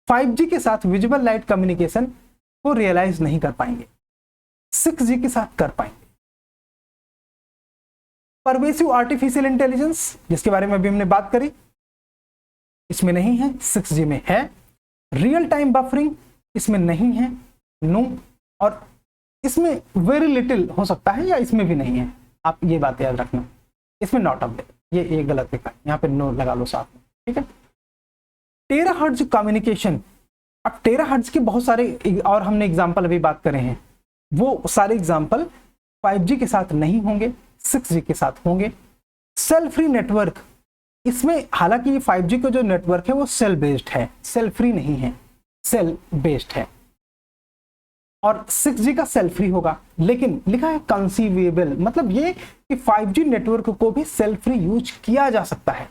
5G के साथ विजिबल लाइट कम्युनिकेशन को रियलाइज नहीं कर पाएंगे, 6G के साथ कर पाएंगे। परवेसिव आर्टिफिशियल इंटेलिजेंस जिसके बारे में अभी हमने बात करी, इसमें नहीं है, 6G में है। रियल टाइम बफरिंग इसमें नहीं है, नो। और इसमें वेरी लिटिल हो सकता है या इसमें भी नहीं है, आप ये बात याद रखना, इसमें नॉट अवेलेबल, ये गलत लिखा है, यहाँ पे नो लगा लो साथ में, ठीक है। टेराहर्ट्ज कम्युनिकेशन, अब टेराहर्ट्ज के बहुत सारे और हमने एग्जाम्पल अभी बात करे हैं, वो सारे एग्जाम्पल 5G के साथ नहीं होंगे, 6G के साथ होंगे। सेल फ्री नेटवर्क, इसमें हालांकि ये 5G का जो नेटवर्क है वो सेल बेस्ड है, सेल फ्री नहीं है, सेल बेस्ड है। और 6G का सेल फ्री होगा, लेकिन लिखा है कंसीवेबल, मतलब ये कि 5G नेटवर्क को भी सेल फ्री यूज किया जा सकता है।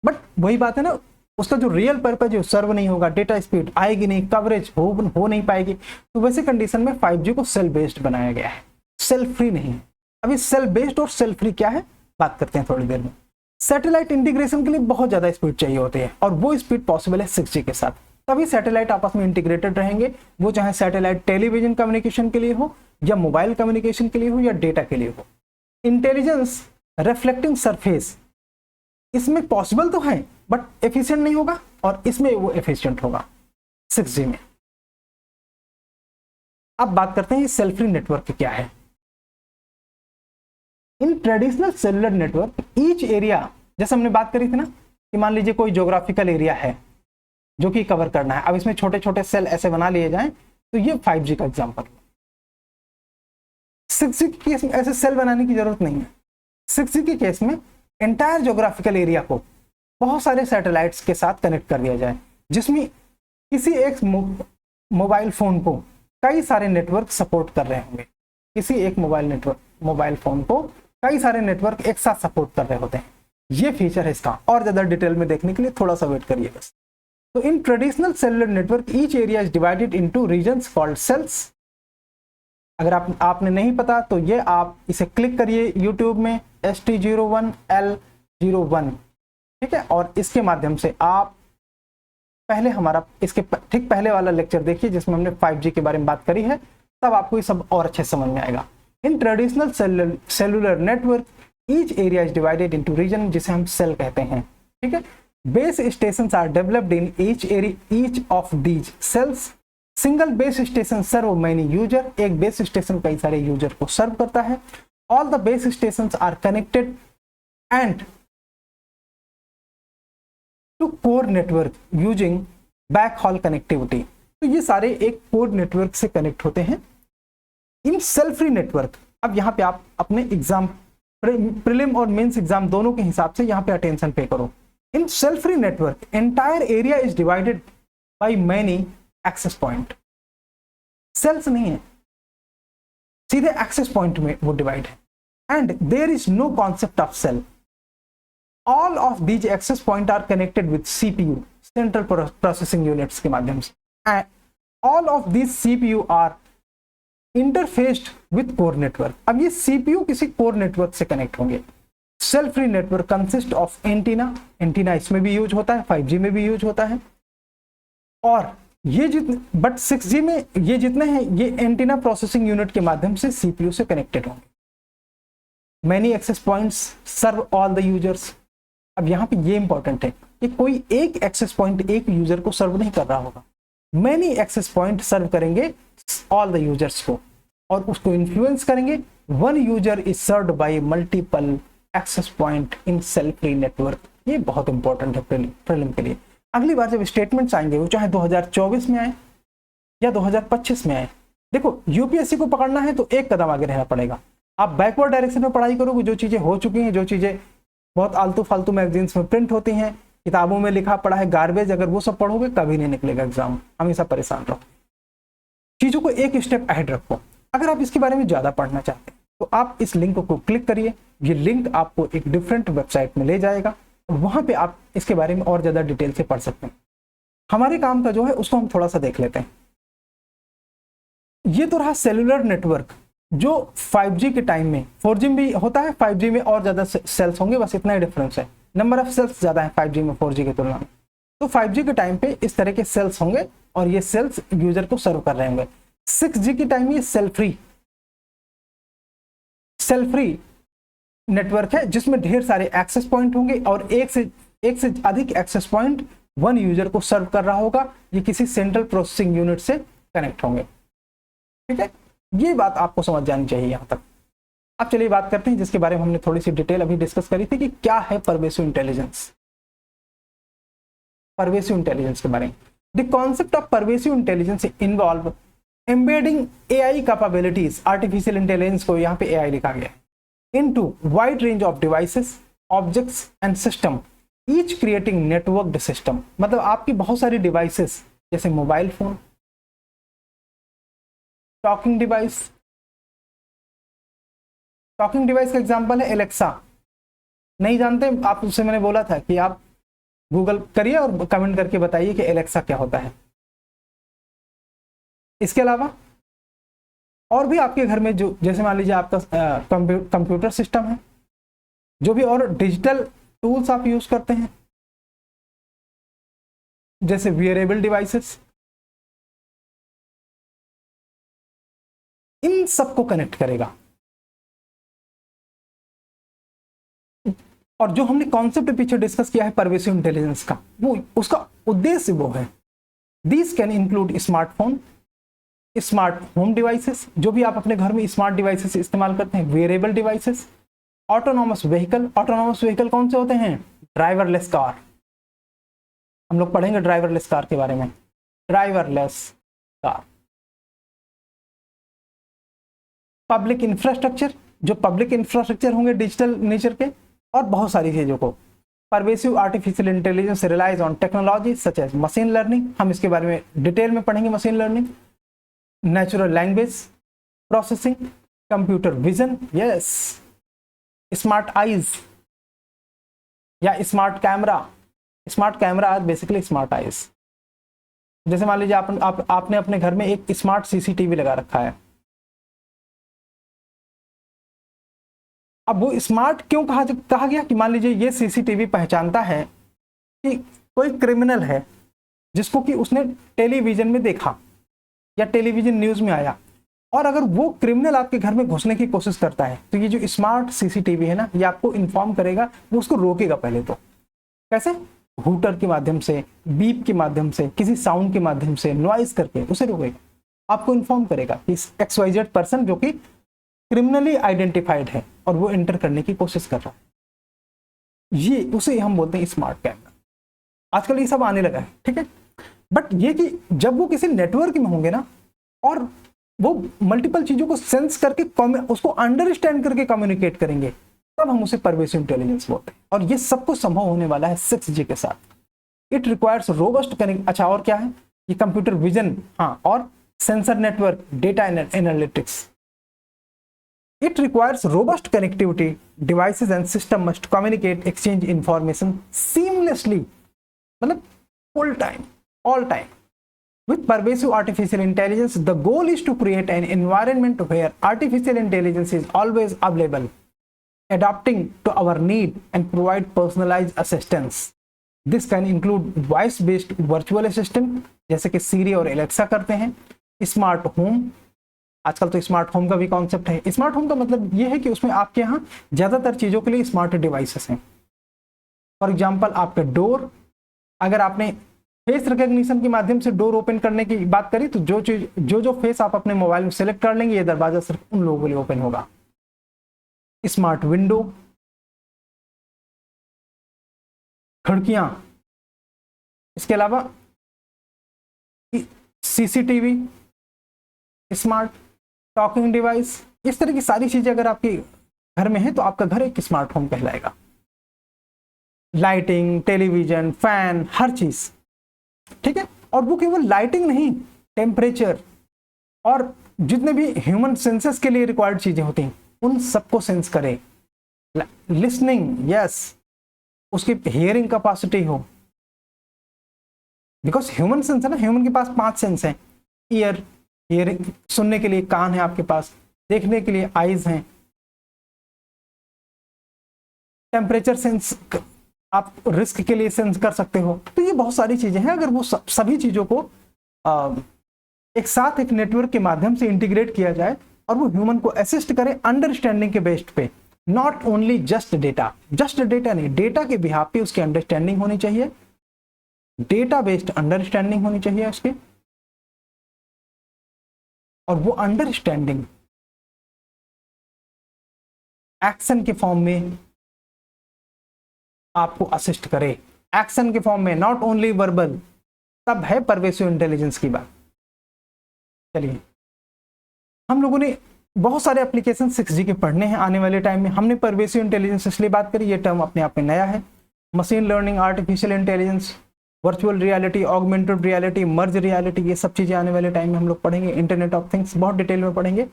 बट वही बात है ना, उसका जो रियल पर्पज है सर्व नहीं होगा, डेटा स्पीड आएगी नहीं, कवरेज हो नहीं पाएगी। तो वैसे कंडीशन में 5G को सेल बेस्ड बनाया गया है, सेल फ्री नहीं है। अभी सेल बेस्ड और सेल फ्री क्या है बात करते हैं थोड़ी देर में। सैटेलाइट इंटीग्रेशन के लिए बहुत ज्यादा स्पीड चाहिए होती है और वो स्पीड पॉसिबल है 6G के साथ, तभी सैटेलाइट आपस में इंटीग्रेटेड रहेंगे, वो चाहे सैटेलाइट टेलीविजन कम्युनिकेशन के लिए हो या मोबाइल कम्युनिकेशन के लिए हो या डेटा के लिए हो। इंटेलिजेंस रिफ्लेक्टिंग सरफेस, इसमें पॉसिबल तो है बट एफिशिएंट नहीं होगा, और इसमें वो एफिशिएंट होगा 6G में। अब बात करते हैं सेल फ्री नेटवर्क क्या है। इन traditional cellular network each area, जैसे हमने बात करी थी ना कि मान लीजिए कोई ज्योग्राफिकल एरिया है जो कि कवर करना है, अब इसमें छोटे छोटे सेल ऐसे बना लिए जाएं, तो ये 5G का एग्जांपल। 6G के केस में ऐसे सेल बनाने की जरूरत नहीं है। 6G के केस में एंटायर ज्योग्राफिकल एरिया को बहुत सारे सैटेलाइट्स के साथ कनेक्ट कर दिया जाए, जिसमें किसी एक मोबाइल फोन को कई सारे नेटवर्क सपोर्ट कर रहे होंगे। किसी एक मोबाइल फोन को कई सारे नेटवर्क एक साथ सपोर्ट कर रहे होते हैं। ये फीचर है इसका। और ज्यादा डिटेल में देखने के लिए थोड़ा सा वेट करिए बस। तो in traditional cellular network each area is divided into regions called cells. अगर आपने नहीं पता तो ये आप इसे क्लिक करिए यूट्यूब में ST01L01, ठीक है। और इसके माध्यम से आप पहले हमारा इसके ठीक पहले वाला लेक्चर देखिए जिसमें हमने 5G के बारे में बात करी है, तब आपको ये सब और अच्छे समझ में आएगा। In traditional cellular network each area is divided into region, जिसे हम सेल कहते हैं, ठीक है। Base stations are developed in each of these cells. Single base station serve many user, एक बेस स्टेशन कई सारे यूजर को सर्व करता है। All the base stations are connected and to core network using backhaul connectivity. तो ये सारे एक कोर नेटवर्क से कनेक्ट होते हैं। इन सेल फ्री नेटवर्क, अब यहाँ पे आप अपने एग्जाम प्रीलिम और मेंस एग्जाम दोनों के हिसाब से यहाँ पे अटेंशन पे करो। In cell free network entire area is divided by many access point. Cells नहीं है, सीधे एक्सेस पॉइंट में वो डिवाइड है। And there is no concept of cell. All of these access point are connected with CPU, central processing units के माध्यम से। And all of these CPU are interfaced with core network. अब ये CPU किसी core network से connect होंगे। Cell free network consist of antenna, antenna इसमें भी यूज होता है, 5G में भी यूज होता है। और ये जितने, बट 6G में ये जितने हैं ये एंटीना प्रोसेसिंग यूनिट के माध्यम से CPU से कनेक्टेड होंगे। Many access points serve all the users. अब यहाँ पे ये इंपॉर्टेंट है कि कोई एक एक्सेस पॉइंट एक यूजर को सर्व नहीं कर रहा होगा, मैनी एक्सेस पॉइंट सर्व करेंगे ऑल द यूजर्स को और उसको इन्फ्लुएंस करेंगे। One user is served by multiple access point in cell free network. ये बहुत इंपॉर्टेंट है प्रीलिम के लिए। अगली बार जब स्टेटमेंट्स आएंगे वो चाहे 2024 में आए या 2025 में आए, देखो यूपीएससी को पकड़ना है तो एक कदम आगे रहना पड़ेगा। आप बैकवर्ड डायरेक्शन में पढ़ाई करोगे, जो चीजें हो चुकी हैं, जो चीजें बहुत आलतू फालतू मैगजीन्स में प्रिंट होती हैं, किताबों में लिखा पढ़ा है गार्बेज, अगर वो सब पढ़ोगे कभी नहीं निकलेगा एग्जाम, हमेशा परेशान रहो। चीजों को एक स्टेप अहेड रखो। अगर आप इसके बारे में ज्यादा पढ़ना चाहते हैं तो आप इस लिंक को क्लिक करिए। ये लिंक आपको एक डिफरेंट वेबसाइट में ले जाएगा, वहां पे आप इसके बारे में और ज्यादा डिटेल से पढ़ सकते हैं। हमारे काम का जो है उसको हम थोड़ा सा देख लेते हैं। ये तो रहा सेलुलर नेटवर्क जो 5G के टाइम में, 4G में भी होता है, 5G में और ज्यादा सेल्स होंगे, बस इतना ही डिफरेंस है, नंबर ऑफ सेल्स ज्यादा है 5G में 4G की तुलना में। तो 5G के टाइम पे इस तरह के सेल्स होंगे और ये सेल्स यूजर को सर्व कर रहे होंगे। 6G के टाइम ये सेल फ्री नेटवर्क है जिसमें ढेर सारे एक्सेस पॉइंट होंगे और एक से अधिक एक्सेस पॉइंट वन यूजर को सर्व कर रहा होगा। ये किसी सेंट्रल प्रोसेसिंग यूनिट से कनेक्ट होंगे, ठीक है। ये बात आपको समझ जानी चाहिए यहां तक। अब चलिए बात करते हैं जिसके बारे में हमने थोड़ी सी डिटेल अभी डिस्कस करी थी कि क्या है परवेसिव इंटेलिजेंस। परवेसिव इंटेलिजेंस के बारे में, the concept of pervasive intelligence involve embedding AI capabilities, artificial intelligence को यहाँ पे AI लिखा गया है, into wide range of devices, objects and system, each creating networked system। मतलब आपकी बहुत सारी डिवाइसेस जैसे मोबाइल फोन, टॉकिंग डिवाइस का एग्जांपल है एलेक्सा। नहीं जानते आप, उससे मैंने बोला था कि आप गूगल करिए और कमेंट करके बताइए कि एलेक्सा क्या होता है। इसके अलावा और भी आपके घर में जो, जैसे मान लीजिए आपका कंप्यूटर सिस्टम है, जो भी और डिजिटल टूल्स आप यूज करते हैं जैसे वियरेबल डिवाइसेस, इन सबको कनेक्ट करेगा। और जो हमने कॉन्सेप्ट पीछे डिस्कस किया है परवेसिव इंटेलिजेंस का, वो उसका उद्देश्य वो है, this can include smartphone, smart home devices, जो भी आप अपने घर में स्मार्ट डिवाइसेस इस्तेमाल करते हैं, variable devices, autonomous vehicle. Autonomous vehicle कौन से होते हैं? Driverless car. हम लोग पढ़ेंगे ड्राइवरलेस कार के बारे में, ड्राइवरलेस कार। पब्लिक इंफ्रास्ट्रक्चर, जो पब्लिक इंफ्रास्ट्रक्चर होंगे डिजिटल नेचर के, और बहुत सारी चीजों को। Pervasive artificial intelligence relies on technology such as machine learning, हम इसके बारे में डिटेल में पढ़ेंगे। Machine learning, natural language processing, computer vision, yes, smart eyes या smart camera. Smart camera basically smart eyes. जैसे मान लीजिए आपने अपने घर में एक स्मार्ट सीसीटीवी लगा रखा है। अब वो स्मार्ट क्यों कहा गया कि मान लीजिए ये सीसीटीवी पहचानता है कि कोई क्रिमिनल है जिसको कि उसने टेलीविजन में देखा या टेलीविजन न्यूज में आया, और अगर वो क्रिमिनल आपके घर में घुसने की कोशिश करता है तो ये जो स्मार्ट सीसीटीवी है ना, ये आपको इन्फॉर्म करेगा, वो उसको रोकेगा। पहले तो कैसे? हूटर के माध्यम से, बीप के माध्यम से, किसी साउंड के माध्यम से, नॉइज करके उसे रोकेगा, आपको इन्फॉर्म करेगा कि XYZ पर्सन जो कि क्रिमिनली आइडेंटिफाइड है और वो एंटर करने की कोशिश कर रहा है, ये उसे हम बोलते हैं स्मार्ट कैमरा। आजकल ये सब आने लगा है, ठीक है। बट ये कि जब वो किसी नेटवर्क में होंगे ना, और वो मल्टीपल चीजों को सेंस करके उसको अंडरस्टैंड करके कम्युनिकेट करेंगे, तब हम उसे परवेसिव इंटेलिजेंस बोलते हैं। और ये सब कुछ संभव होने वाला है 6G के साथ। इट रिक्वायर्स रोबस्ट कनेक्ट, अच्छा और क्या है, ये कंप्यूटर विजन, हाँ, और sensor network, data analytics. It requires robust connectivity. Devices and system must communicate, exchange information seamlessly, मतलब full time, all time. With pervasive artificial intelligence, the goal is to create an environment where artificial intelligence is always available, adapting to our need and provide personalized assistance. This can include voice-based virtual assistant, जैसे कि Siri और Alexa करते हैं, smart home. आजकल तो smart home का भी concept है। स्मार्ट होम का मतलब ये है कि उसमें आपके यहाँ ज्यादातर चीजों के लिए स्मार्ट डिवाइसेस हैं। फॉर एग्जांपल आपके डोर, अगर आपने फेस रिकॉग्निशन के माध्यम से डोर ओपन करने की बात करी तो जो फेस आप अपने मोबाइल में सेलेक्ट कर लेंगे, ये दरवाजा सिर्फ उन लोगों के लिए ओपन होगा। स्मार्ट विंडो, खिड़कियां, इसके अलावा सीसीटीवी, स्मार्ट टॉकिंग डिवाइस, इस तरह की सारी चीजें अगर आपके घर में है तो आपका घर एक स्मार्ट होम कहलाएगा। लाइटिंग, टेलीविजन, फैन, हर चीज, ठीक है। और वो केवल लाइटिंग नहीं, टेम्परेचर और जितने भी ह्यूमन सेंसेस के लिए रिक्वायर्ड चीजें होती हैं उन सबको सेंस करे। लिसनिंग, यस, उसकी हियरिंग कैपेसिटी हो, बिकॉज ह्यूमन सेंस है ना, ह्यूमन के पास 5 सेंस हैं। ईयर, हियरिंग, सुनने के लिए कान है आपके पास, देखने के लिए आईज हैं, टेम्परेचर सेंस आप रिस्क के लिए सेंस कर सकते हो। तो ये बहुत सारी चीजें हैं। अगर वो सभी चीजों को एक साथ एक नेटवर्क के माध्यम से इंटीग्रेट किया जाए और वो ह्यूमन को असिस्ट करे अंडरस्टैंडिंग के बेस्ड पे, नॉट ओनली जस्ट डेटा नहीं, डेटा के बिहाफ पे उसकी अंडरस्टैंडिंग होनी चाहिए, डेटा बेस्ड अंडरस्टैंडिंग होनी चाहिए उसकी, और वो अंडरस्टैंडिंग एक्शन के फॉर्म में आपको असिस्ट करे, एक्शन के फॉर्म में, नॉट ओनली वर्बल। तब है परवेसिव इंटेलिजेंस की बात। चलिए, हम लोगों ने बहुत सारे एप्लीकेशन 6G के पढ़ने हैं आने वाले टाइम में। हमने परवेसिव इंटेलिजेंस इसलिए बात करी, ये टर्म अपने आप में नया है। Machine learning, artificial intelligence, virtual reality, augmented reality, merge reality, ये सब चीजें आने वाले टाइम में हम लोग पढ़ेंगे। इंटरनेट ऑफ थिंग्स बहुत डिटेल में पढ़ेंगे।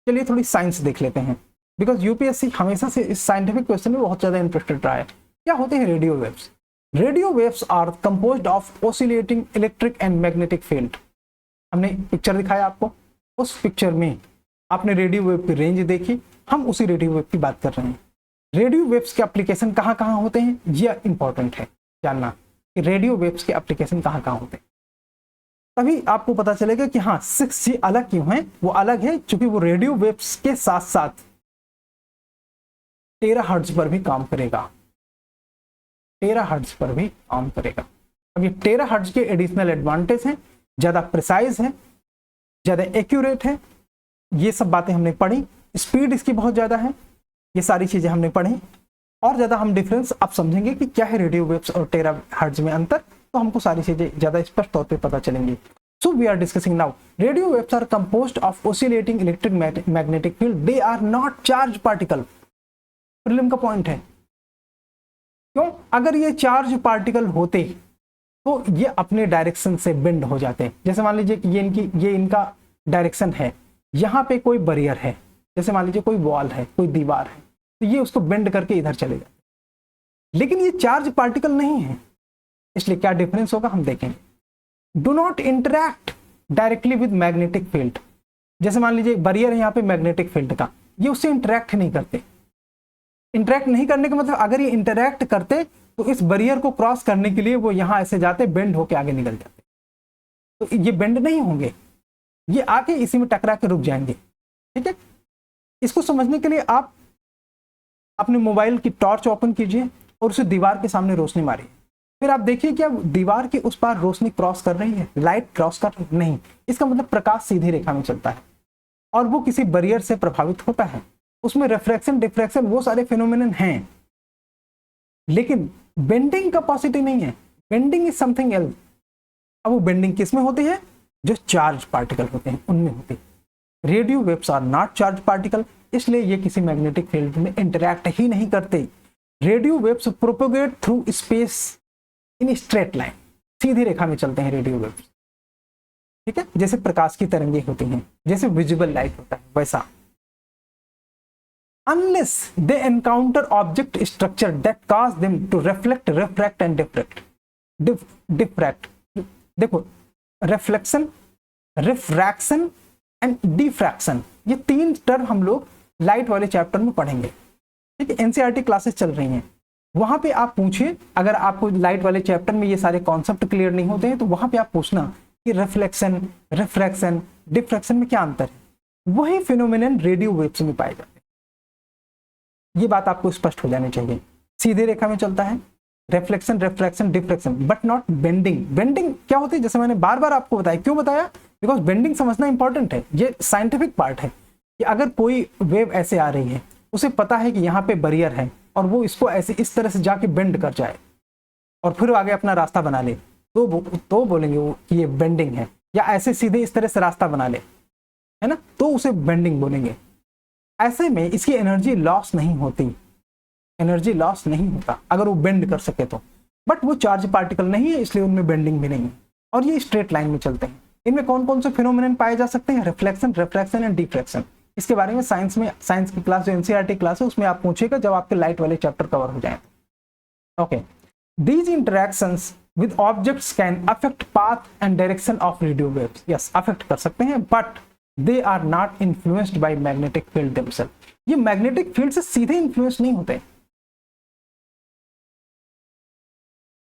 चलिए थोड़ी साइंस देख लेते हैं, बिकॉज यूपीएससी हमेशा से इस साइंटिफिक क्वेश्चन में बहुत ज्यादा इंटरेस्टेड रहा है। क्या होते हैं radio waves? Radio waves are composed of oscillating electric and magnetic field. हमने पिक्चर दिखाया आपको, उस पिक्चर में आपने रेडियो वेव की रेंज देखी, हम उसी रेडियो वेव की बात कर रहे हैं। रेडियो वेव्स के एप्लीकेशन कहाँ कहाँ होते हैं, यह इंपॉर्टेंट है जानना कि रेडियो वेव्स के एप्लीकेशन कहाँ कहाँ होते हैं। तभी आपको पता चलेगा कि हाँ 6G अलग क्यों है। वो अलग है क्योंकि वो रेडियो वेव्स के साथ साथ टेराहर्ट्ज पर भी काम करेगा, टेराहर्ट्ज पर भी काम करेगा। अब ये टेराहर्ट्ज के एडिशनल एडवांटेज हैं, ज्यादा प्रिसाइज है, ज्यादा एक्यूरेट है, ये सब बातें हमने पढ़ी। स्पीड इसकी बहुत ज्यादा है, ये सारी चीजें हमने पढ़ी। और ज्यादा हम डिफरेंस अब समझेंगे कि क्या है रेडियो वेव्स और टेराहर्ट्ज में अंतर, तो हमको सारी चीजें ज्यादा स्पष्ट तौर पे पता चलेंगी। So we are discussing now. Radio waves are composed of oscillating electric magnetic field. They are not charged particle. Prelim का पॉइंट है। क्यों? अगर ये चार्ज पार्टिकल होते तो ये अपने डायरेक्शन से बेंड हो जाते। जैसे मान लीजिए कि ये इनका डायरेक्शन है, यहाँ पे कोई बैरियर है, जैसे मान लीजिए कोई वॉल है, कोई दीवार है, तो ये उसको बेंड करके इधर चले जाते। लेकिन ये चार्ज पार्टिकल नहीं है, इसलिए क्या डिफरेंस होगा हम देखेंगे। Do not interact directly with magnetic field. जैसे मान लीजिए बैरियर है यहाँ पे मैग्नेटिक फील्ड का, ये उससे इंटरैक्ट नहीं करते। इंटरैक्ट नहीं करने का मतलब अगर ये इंटरैक्ट करते तो इस बैरियर को क्रॉस करने के लिए वो यहाँ ऐसे जाते, बेंड होके आगे निकल जाते, तो ये बेंड नहीं होंगे, ये आके इसी में टकरा के रुक जाएंगे। ठीक है, इसको समझने के लिए आप अपने मोबाइल की टॉर्च ओपन कीजिए और उसे दीवार के सामने रोशनी मारिए, फिर आप देखिए क्या दीवार के उस पार रोशनी क्रॉस कर रही है, लाइट क्रॉस कर रही नहीं। इसका मतलब प्रकाश सीधी रेखा में चलता है और वो किसी बैरियर से प्रभावित होता है। उसमें रिफ्रैक्शन डिफ्रैक्शन वो सारे फिनोमिनन हैं, लेकिन बेंडिंग कैपेसिटी नहीं है। Bending is something else. अब वो बेंडिंग किस में होती है? जो चार्ज पार्टिकल होते हैं उनमें होती है। Radio waves are not charge particle, इसलिए ये किसी मैग्नेटिक फील्ड में इंटरैक्ट ही नहीं करते। Radio waves propagate through space in straight line, सीधी रेखा में चलते हैं रेडियो वेव्स। ठीक है, जैसे प्रकाश की तरंगे होती हैं, जैसे विजिबल लाइट होता है वैसा। Unless they encounter object structure that cause them to reflect, refract and diffract. देखो, reflection, refraction and diffraction, ये तीन टर्म हम लोग लाइट वाले चैप्टर में पढ़ेंगे। ठीक है, एनसीईआरटी क्लासेस चल रही हैं, वहां पे आप पूछिए। अगर आपको लाइट वाले चैप्टर में ये सारे कॉन्सेप्ट क्लियर नहीं होते हैं तो वहां पे आप पूछना कि रिफ्लेक्शन, रिफ्रैक्शन, डिफ्रैक्शन में क्या अंतर है। वही फिनोमिनन रेडियो वेव्स में पाए जाते हैं। ये बात आपको स्पष्ट हो जानी चाहिए। सीधे रेखा में चलता है, reflection, refraction, diffraction, but not bending. Bending क्या होती है? जैसे मैंने बार बार आपको बताया। क्यों बताया? बिकॉज बेंडिंग समझना इंपॉर्टेंट है, ये साइंटिफिक पार्ट है कि अगर कोई वेव ऐसे आ रही है, उसे पता है कि यहाँ पे बैरियर है और वो इसको ऐसे इस तरह से जाके बेंड कर जाए और फिर आगे अपना रास्ता बना ले, तो बोलेंगे वो कि ये बेंडिंग है। या ऐसे सीधे इस तरह से रास्ता बना ले, है ना, तो उसे बेंडिंग बोलेंगे। ऐसे में इसकी एनर्जी लॉस नहीं होती, एनर्जी लॉस नहीं होता अगर वो बेंड कर सके तो। बट वो चार्ज पार्टिकल नहीं है, इसलिए उनमें बेंडिंग भी नहीं है और ये स्ट्रेट लाइन में चलते हैं। इनमें कौन कौन से फिनोमिनन पाए जा सकते हैं? Reflection, refraction and diffraction. इसके बारे में साइंस की क्लास जो एनसीईआरटी क्लास है उसमें आप पूछेगा जब आपके लाइट वाले चैप्टर कवर हो जाए। Okay, these interactions with objects can affect path and direction of radio waves. Yes, affect कर सकते हैं, but they are not influenced by magnetic field themselves. ये मैग्नेटिक फील्ड से सीधे इन्फ्लुएंस नहीं होते।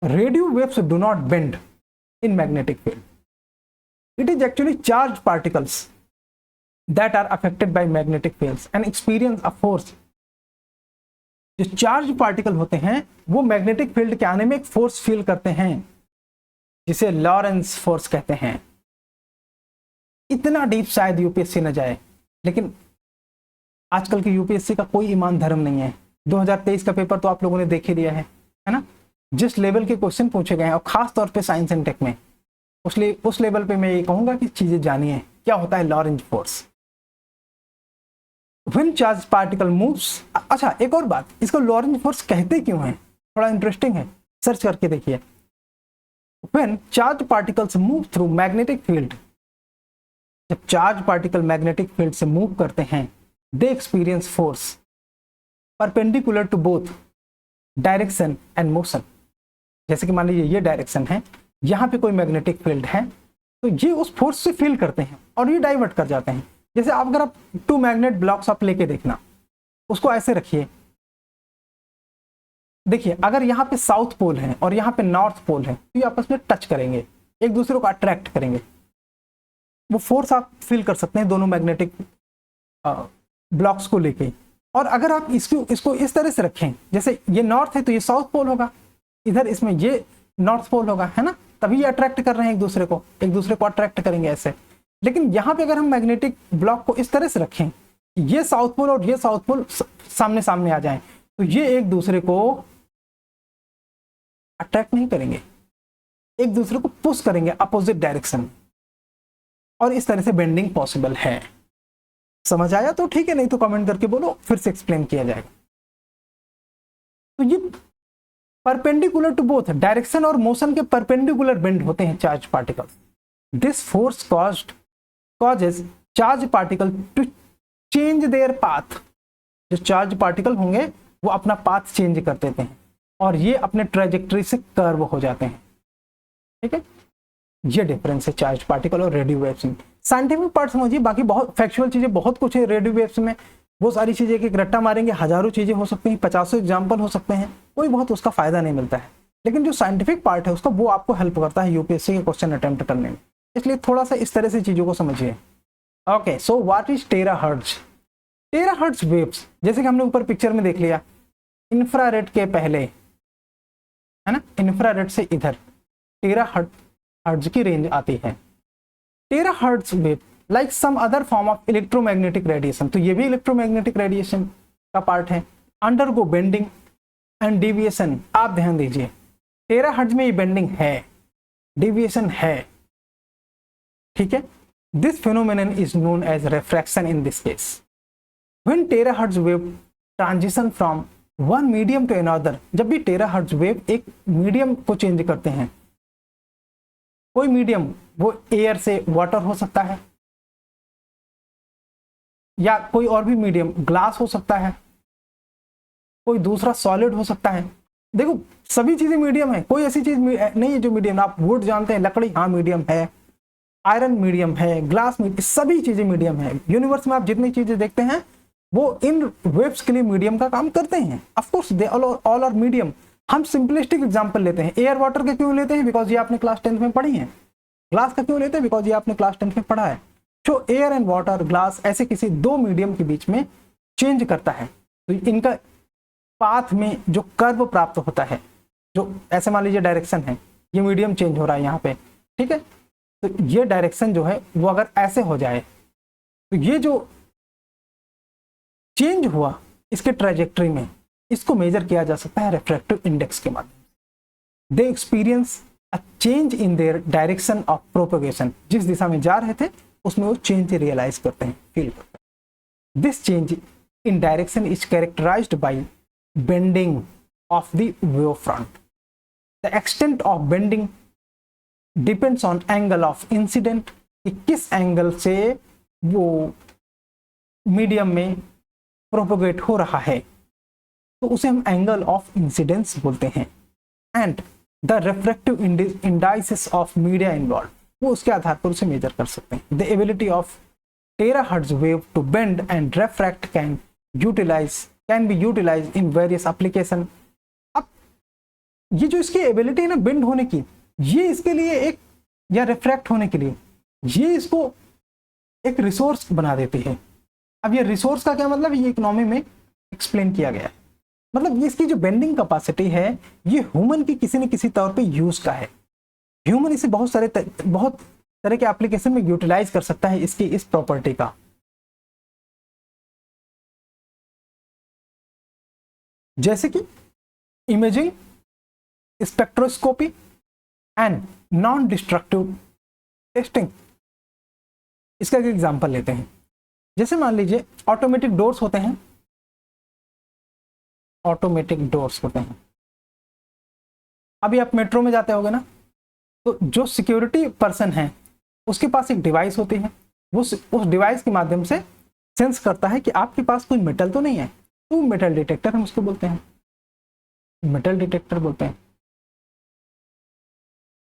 Radio waves do not bend in magnetic field. It is actually charged particles that are affected by magnetic fields and experience a force. जो charge particle होते हैं वो magnetic field के आने में एक फोर्स फील करते हैं जिसे लॉरेंस फोर्स कहते हैं। इतना डीप शायद यूपीएससी न जाए, लेकिन आजकल की यूपीएससी का कोई ईमान धर्म नहीं है। 2023 का पेपर तो आप लोगों ने देख ही लिया है ना, जिस लेवल के क्वेश्चन पूछे गए हैं और खास तौर पे साइंस एंड टेक में, उस लेवल पे मैं ये कहूंगा कि चीजें जानिए क्या होता है Lorentz force. When charge particle moves, अच्छा एक और बात, इसको लॉरेंज फोर्स कहते क्यों हैं? थोड़ा इंटरेस्टिंग है, सर्च करके देखिए। When charge particles move through magnetic field, जब चार्ज पार्टिकल मैग्नेटिक फील्ड से मूव करते हैं, they experience force perpendicular to both direction and motion. जैसे कि मान लीजिए ये डायरेक्शन है, यहाँ पे कोई मैग्नेटिक फील्ड है, तो ये उस फोर्स से फील करते हैं और ये डाइवर्ट कर जाते हैं। जैसे अगर आप 2 मैग्नेट ब्लॉक्स आप लेके देखना, उसको ऐसे रखिए, देखिए अगर यहाँ पे साउथ पोल है और यहाँ पे नॉर्थ पोल है तो ये आपस में टच करेंगे, एक दूसरे को अट्रैक्ट करेंगे। वो फोर्स आप फील कर सकते हैं दोनों मैग्नेटिक ब्लॉक्स को लेके। और अगर आप इसको इस तरह से रखें, जैसे ये नॉर्थ है तो ये साउथ पोल होगा, इधर इसमें ये नॉर्थ पोल होगा, है ना, तभी ये अट्रैक्ट कर रहे हैं एक दूसरे को अट्रैक्ट करेंगे ऐसे। लेकिन यहाँ पे अगर हम मैग्नेटिक ब्लॉक को इस तरह से रखें, ये साउथ पोल और ये साउथ पोल सामने सामने आ जाएं, तो ये एक दूसरे को अट्रैक्ट नहीं करेंगे, एक दूसरे को पुश करेंगे अपोजिट डायरेक्शन। और इस तरह से बेंडिंग पॉसिबल है। समझ आया तो ठीक है, नहीं तो कमेंट करके बोलो, फिर से एक्सप्लेन किया जाएगा। तो ये परपेंडिकुलर टू बोथ, डायरेक्शन और मोशन के परपेंडिकुलर बेंड होते हैं charge particles. This force causes charge particle to change their path. जो चार्ज पार्टिकल होंगे वो अपना पाथ चेंज कर देते हैं और ये अपने ट्रेजेक्टरी से कर्व हो जाते हैं। ठीक है, ये डिफरेंस है चार्ज पार्टिकल और रेडियो वेव्स में। साइंटिफिक पार्ट समझिए, बाकी बहुत फैक्चुअल चीजें बहुत कुछ है रेडियो वेव्स में। वो सारी चीजें एक रट्टा मारेंगे, हजारों चीजें हो सकती हैं, 50 एग्जाम्पल हो सकते हैं, कोई बहुत उसका फायदा नहीं मिलता है। लेकिन जो साइंटिफिक पार्ट है उसका, वो आपको हेल्प करता है यूपीएससी के क्वेश्चन अटेम्प्ट करने में। इसलिए थोड़ा सा इस तरह से चीजों को समझिए। Okay, so what is terahertz? Terahertz waves, जैसे कि हमने ऊपर पिक्चर में देख लिया, इंफ्रारेड के पहले, है ना, इंफ्रारेड से इधर टेराहर्ट्ज की रेंज आती है। Terahertz wave like some other form of electromagnetic radiation, तो ये भी इलेक्ट्रोमैग्नेटिक रेडिएशन का पार्ट है। अंडरगो बेंडिंग एंड डिविएशन, आप ध्यान दीजिए, टेराहर्ट्ज में ये बेंडिंग है, डिविएशन है। ठीक है, this phenomenon is known as refraction in this case. When terahertz wave transition from one medium to another, जब भी टेराहर्ट्ज वेव एक मीडियम को चेंज करते हैं, कोई मीडियम, वो एयर से वाटर हो सकता है या कोई और भी मीडियम, ग्लास हो सकता है, कोई दूसरा सॉलिड हो सकता है। देखो सभी चीजें मीडियम है, कोई ऐसी चीज नहीं है जो मीडियम। आप वुड जानते हैं, लकड़ी, हाँ मीडियम है, आयरन मीडियम है, ग्लास मीडियम, सभी चीजें मीडियम है। यूनिवर्स में आप जितनी चीजें देखते हैं वो इन वेव्स के लिए मीडियम का काम करते हैं। Of course they all are medium. हम सिंपलिस्टिक एग्जांपल लेते हैं, एयर वाटर के क्यों लेते हैं? बिकॉज ये आपने क्लास 10th में पढ़ी है। ग्लास का क्यों लेते हैं? बिकॉज ये आपने क्लास 10th में पढ़ा है। जो एयर एंड वाटर, ग्लास, ऐसे किसी दो मीडियम के बीच में चेंज करता है, तो इनका पाथ में जो कर्व प्राप्त होता है, जो ऐसे मान लीजिए डायरेक्शन है, ये मीडियम चेंज हो रहा है यहाँ पे, ठीक है, तो ये डायरेक्शन जो है वो अगर ऐसे हो जाए, तो ये जो चेंज हुआ इसके ट्रेजेक्टरी में, इसको मेजर किया जा सकता है रिफ्रैक्टिव इंडेक्स के माध्यम। They experience a change in their direction of propagation, जिस दिशा में जा रहे थे उसमें वो चेंज रियलाइज करते हैं, फील करते हैं। This change in direction is characterised by bending of the wave front. The extent of bending depends on angle of incident, कि किस एंगल से वो मीडियम में प्रोपोगेट हो रहा है, तो उसे हम एंगल ऑफ इंसिडेंस बोलते हैं। And the refractive indices of media involve, वो उसके आधार पर उसे मेजर कर सकते हैं। The ability of terahertz wave to bend and refract can be utilised in various application. अब ये जो इसकी एबिलिटी है ना बेंड होने की, ये इसके लिए एक, या रिफ्रैक्ट होने के लिए, ये इसको एक रिसोर्स बना देती है। अब ये रिसोर्स का क्या मतलब, ये इकोनॉमी में एक्सप्लेन किया गया है। मतलब ये इसकी जो बेंडिंग कैपेसिटी है, ये ह्यूमन की किसी न किसी तौर पे यूज का है। ह्यूमन इसे बहुत तरह के एप्लीकेशन में यूटिलाइज कर सकता है, इसकी इस प्रॉपर्टी का। जैसे कि imaging, spectroscopy and non destructive testing. इसका एक एग्जांपल लेते हैं। जैसे मान लीजिए ऑटोमेटिक डोर्स होते हैं, ऑटोमेटिक डोर्स होते हैं। अभी आप मेट्रो में जाते होगे ना, तो जो सिक्योरिटी पर्सन है उसके पास एक डिवाइस होती है, वो उस डिवाइस के माध्यम से सेंस करता है कि आपके पास कोई मेटल तो नहीं है, तो मेटल डिटेक्टर हम उसको बोलते हैं, मेटल डिटेक्टर बोलते हैं।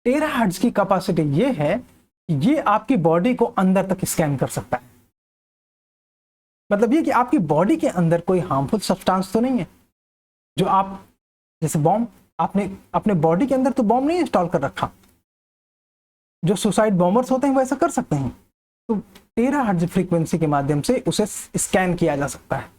टेराहर्ट्ज की कैपेसिटी ये है कि ये आपकी बॉडी को अंदर तक स्कैन कर सकता है। मतलब ये कि आपकी बॉडी के अंदर कोई हार्मफुल सब्सटेंस तो नहीं है, जो आप, जैसे बॉम्ब, आपने अपने बॉडी के अंदर तो बॉम्ब नहीं इंस्टॉल कर रखा, जो सुसाइड बॉम्बर्स होते हैं वो ऐसा कर सकते हैं। तो टेराहर्ट्ज फ्रीक्वेंसी के माध्यम से उसे स्कैन किया जा सकता है,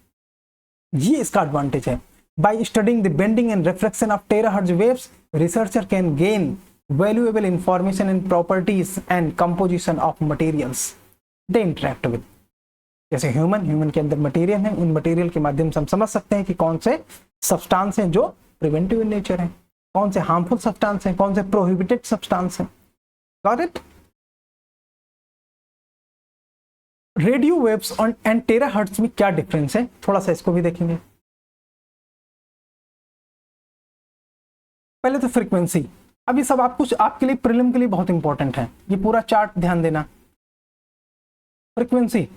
ये इसका एडवांटेज है। By studying the bending and reflection of terahertz waves, researcher can gain valuable information in properties and composition of materials they interact with. जैसे ह्यूमन के अंदर मटेरियल है, उन मटेरियल के माध्यम से हम समझ सकते हैं कि कौन से सब्सटेंस हैं जो प्रिवेंटिव इन नेचर हैं, कौन से हार्मफुल सब्सटेंस हैं, कौन से प्रोहिबिटेड सब्सटेंस हैं। Got it? Radio waves and terahertz में क्या डिफरेंस है, थोड़ा सा इसको भी देखेंगे। पहले तो फ्रीक्वेंसी, अब ये सब आपके लिए प्रीलिम के लिए बहुत इंपॉर्टेंट है, ये पूरा चार्ट ध्यान देना। फ्रीक्वेंसी,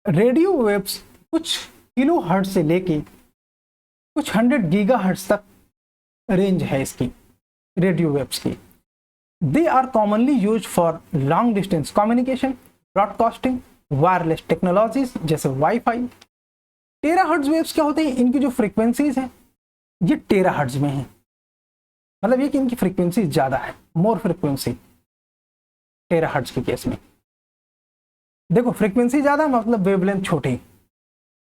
रेडियो वेव्स कुछ किलो हर्ट्ज से लेके कुछ 100 गीगा हर्ट्ज तक रेंज है इसकी, रेडियो वेव्स की। They are commonly use for long distance communication, broadcasting, wireless technologies जैसे वाईफाई। टेराहर्ट्ज वेव्स क्या होते हैं, इनकी जो फ्रीक्वेंसीज है ये टेराहर्ट्ज में है, मतलब ये कि इनकी फ्रीक्वेंसी ज्यादा है, मोर फ्रीक्वेंसी टेराहर्ट्ज के केस में। देखो फ्रीक्वेंसी ज्यादा मतलब वेवलेंथ छोटी,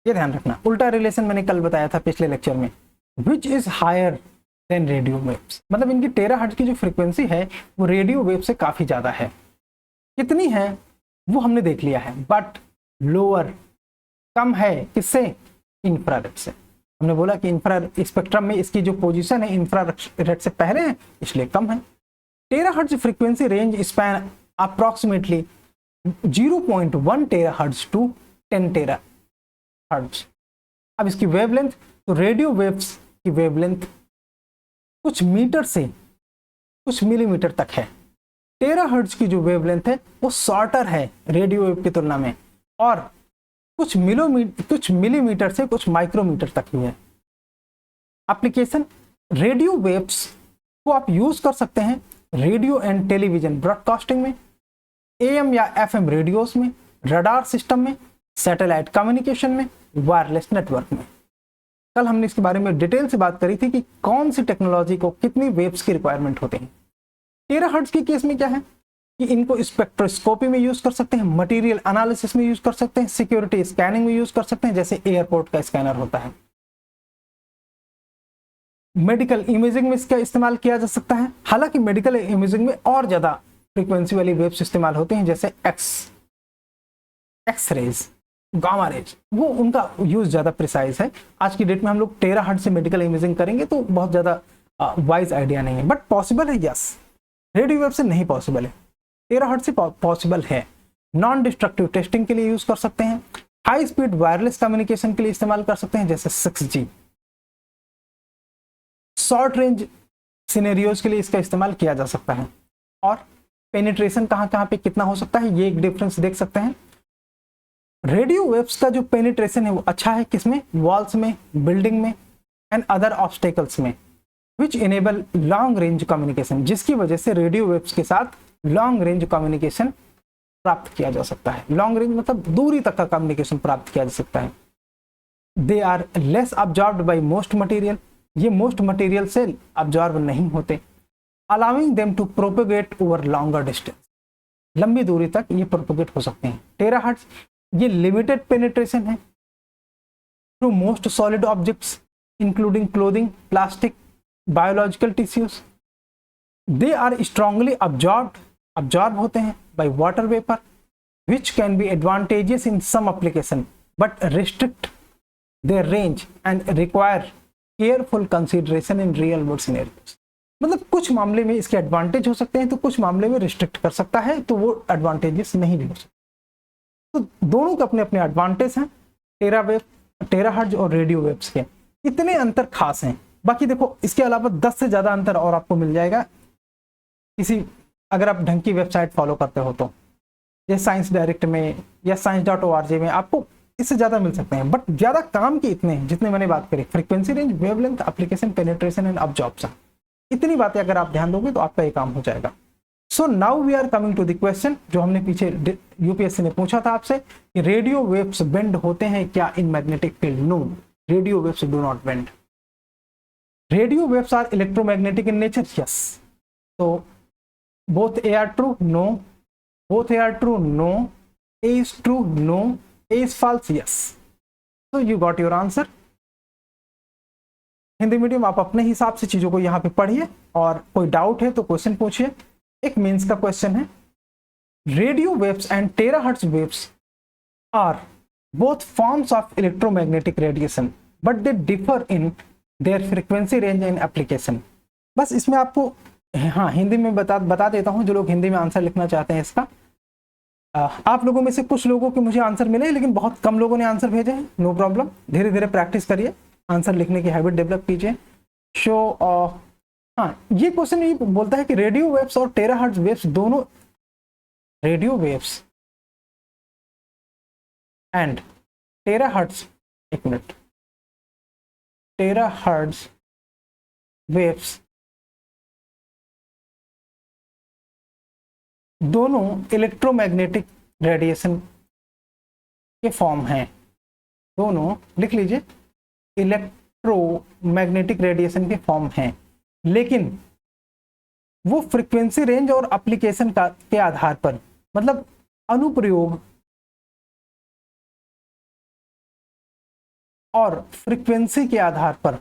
ये ध्यान रखना। उल्टा रिलेशन मैंने कल बताया था पिछले लेक्चर में, which is higher than radio waves, मतलब इनकी टेराहर्ट्ज की जो फ्रीक्वेंसी है वो रेडियो वेव से काफी ज्यादा है। कितनी है वो हमने देख लिया है, बट लोअर, कम है किससे, इंफ्रारेड से। हमने बोला कि इंफ्रारेड स्पेक्ट्रम में इसकी जो पोजीशन है इंफ्रारेड से पहले है, इसलिए कम है। Terahertz frequency range span approximately 0.1 terahertz to 10 terahertz. अब इसकी वेवलेंथ, तो रेडियो वेव्स की वेवलेंथ कुछ मीटर से कुछ मिलीमीटर तक है। टेराहर्ट्ज की जो वेवलेंथ है वो शॉर्टर है रेडियो वेव की तुलना में, और कुछ मिलीमीटर से कुछ माइक्रोमीटर तक ही है। एप्लीकेशन, रेडियो वेव्स को आप यूज कर सकते हैं रेडियो एंड टेलीविजन ब्रॉडकास्टिंग में, एएम या एफएम रेडियोस में, रडार सिस्टम में, सैटेलाइट कम्युनिकेशन में, वायरलेस नेटवर्क में। कल हमने इसके बारे में डिटेल से बात करी थी कि कौन सी टेक्नोलॉजी को कितनी वेव्स की रिक्वायरमेंट होते हैं। टेराहर्ट्ज के केस में क्या है कि इनको स्पेक्ट्रोस्कोपी में यूज कर सकते हैं, मटेरियल एनालिसिस में यूज कर सकते हैं, सिक्योरिटी स्कैनिंग में यूज कर सकते हैं, जैसे एयरपोर्ट का स्कैनर होता है। मेडिकल इमेजिंग में इसका इस्तेमाल किया जा सकता है, हालांकि मेडिकल इमेजिंग में और ज्यादा फ्रीक्वेंसी वाली वेव्स इस्तेमाल होते हैं, जैसे एक्सरेज, गामा रेज, वो उनका यूज ज्यादा प्रिसाइज है। आज की डेट में हम लोग टेराहर्ट्ज से मेडिकल इमेजिंग करेंगे तो बहुत ज्यादा वाइज आइडिया नहीं है, बट पॉसिबल है, यस। रेडियो वेव से नहीं पॉसिबल है, टेराहर्ट्ज से पॉसिबल है। नॉन डिस्ट्रक्टिव टेस्टिंग के लिए यूज कर सकते हैं, हाई स्पीड वायरलेस कम्युनिकेशन के लिए इस्तेमाल कर सकते हैं, जैसे 6G। शॉर्ट रेंज सिनेरियोज के लिए इसका इस्तेमाल किया जा सकता है। और पेनिट्रेशन कहाँ कहाँ पे कितना हो सकता है, ये एक डिफरेंस देख सकते हैं। रेडियो वेव्स का जो पेनिट्रेशन है वो अच्छा है, किसमें, वॉल्स में, बिल्डिंग में एंड अदर ऑब्स्टेकल्स में, विच इनेबल लॉन्ग रेंज कम्युनिकेशन, जिसकी वजह से रेडियो वेव्स के साथ लॉन्ग रेंज कम्युनिकेशन प्राप्त किया जा सकता है। लॉन्ग रेंज मतलब दूरी तक का कम्युनिकेशन प्राप्त किया जा सकता है। They are less absorbed by most material, ये मोस्ट मटेरियल से ऑब्जॉर्ब नहीं होते, allowing them to propagate over longer distance, लंबी दूरी तक ये प्रोपेगेट हो सकते हैं। टेराहर्ट्ज ये लिमिटेड पेनिट्रेशन है to most solid objects including clothing, plastic, biological tissues. They are strongly absorb होते हैं by water vapour, which can be advantages in some application but restrict their range and require careful consideration in real world scenarios. मतलब कुछ मामले में इसके advantage हो सकते हैं तो कुछ मामले में रिस्ट्रिक्ट कर सकता है, तो वो एडवांटेजेस नहीं भी हो सकते। तो दोनों के अपने अपने एडवांटेज हैं, टेराहर्ट्ज और रेडियो वेव्स के। इतने अंतर खास हैं, बाकी देखो इसके अलावा 10 से ज्यादा अंतर और आपको मिल जाएगा किसी, अगर आप ढंग की वेबसाइट फॉलो करते हो तो, जैसे साइंस डायरेक्ट में या science.org में आपको इससे ज्यादा मिल सकते हैं, बट ज्यादा काम के इतने हैं जितने मैंने बात करी, frequency range, wavelength, application, penetration and absorption. इतनी बातें अगर आप ध्यान दोगे तो आपका ये काम हो जाएगा। So now we are coming to the question जो हमने पीछे यूपीएससी ने पूछा था आपसे कि रेडियो वेव्स बेंड होते हैं क्या in magnetic field? No, radio waves do not bend. Radio waves are electromagnetic in nature, yes. तो both A are true, no. Both A are true, no. A is true, no. A is false, yes. So you got your answer. Hindi medium आप अपने हिसाब से चीजों को यहाँ पे पढ़िए, और कोई डाउट है तो क्वेश्चन पूछिए। एक मेंस का क्वेश्चन है, radio waves and terahertz waves are both forms of electromagnetic radiation but they differ in their frequency range and application. बस इसमें आपको हाँ हिंदी में बता देता हूँ, जो लोग हिंदी में आंसर लिखना चाहते हैं इसका, आप लोगों में से कुछ लोगों के मुझे आंसर मिले, लेकिन बहुत कम लोगों ने आंसर भेजे हैं। नो प्रॉब्लम, धीरे धीरे प्रैक्टिस करिए, आंसर लिखने की हैबिट डेवलप कीजिए। शो हाँ, ये क्वेश्चन ये बोलता है कि रेडियो वेव्स और टेराहर्ट्ज वेव्स दोनों, रेडियो वेव्स एंड टेराहर्ट्ज, एक मिनट, टेराहर्ट्ज वेव्स दोनों इलेक्ट्रोमैग्नेटिक रेडिएशन के फॉर्म हैं। दोनों लिख लीजिए, इलेक्ट्रोमैग्नेटिक रेडिएशन के फॉर्म हैं, लेकिन वो फ्रीक्वेंसी रेंज और एप्लीकेशन का के आधार पर, मतलब अनुप्रयोग और फ्रीक्वेंसी के आधार पर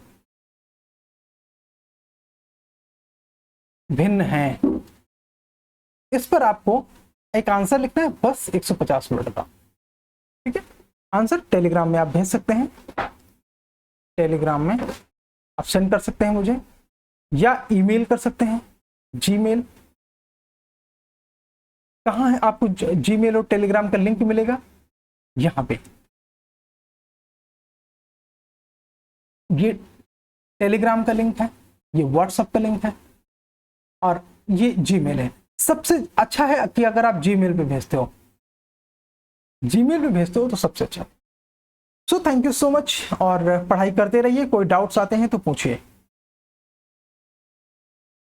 भिन्न हैं। इस पर आपको एक आंसर लिखना है, बस 150 वर्ड का, ठीक है। आंसर टेलीग्राम में आप भेज सकते हैं, टेलीग्राम में आप सेंड कर सकते हैं मुझे, या ईमेल कर सकते हैं, जीमेल। कहाँ है आपको जीमेल और टेलीग्राम का लिंक मिलेगा? यहाँ पे, ये टेलीग्राम का लिंक है, ये व्हाट्सएप का लिंक है, और ये जीमेल है। सबसे अच्छा है कि अगर आप जीमेल पे भेजते हो, जीमेल पे भेजते हो तो सबसे अच्छा। So thank you so much, और पढ़ाई करते रहिए, कोई डाउट्स आते हैं तो पूछिए।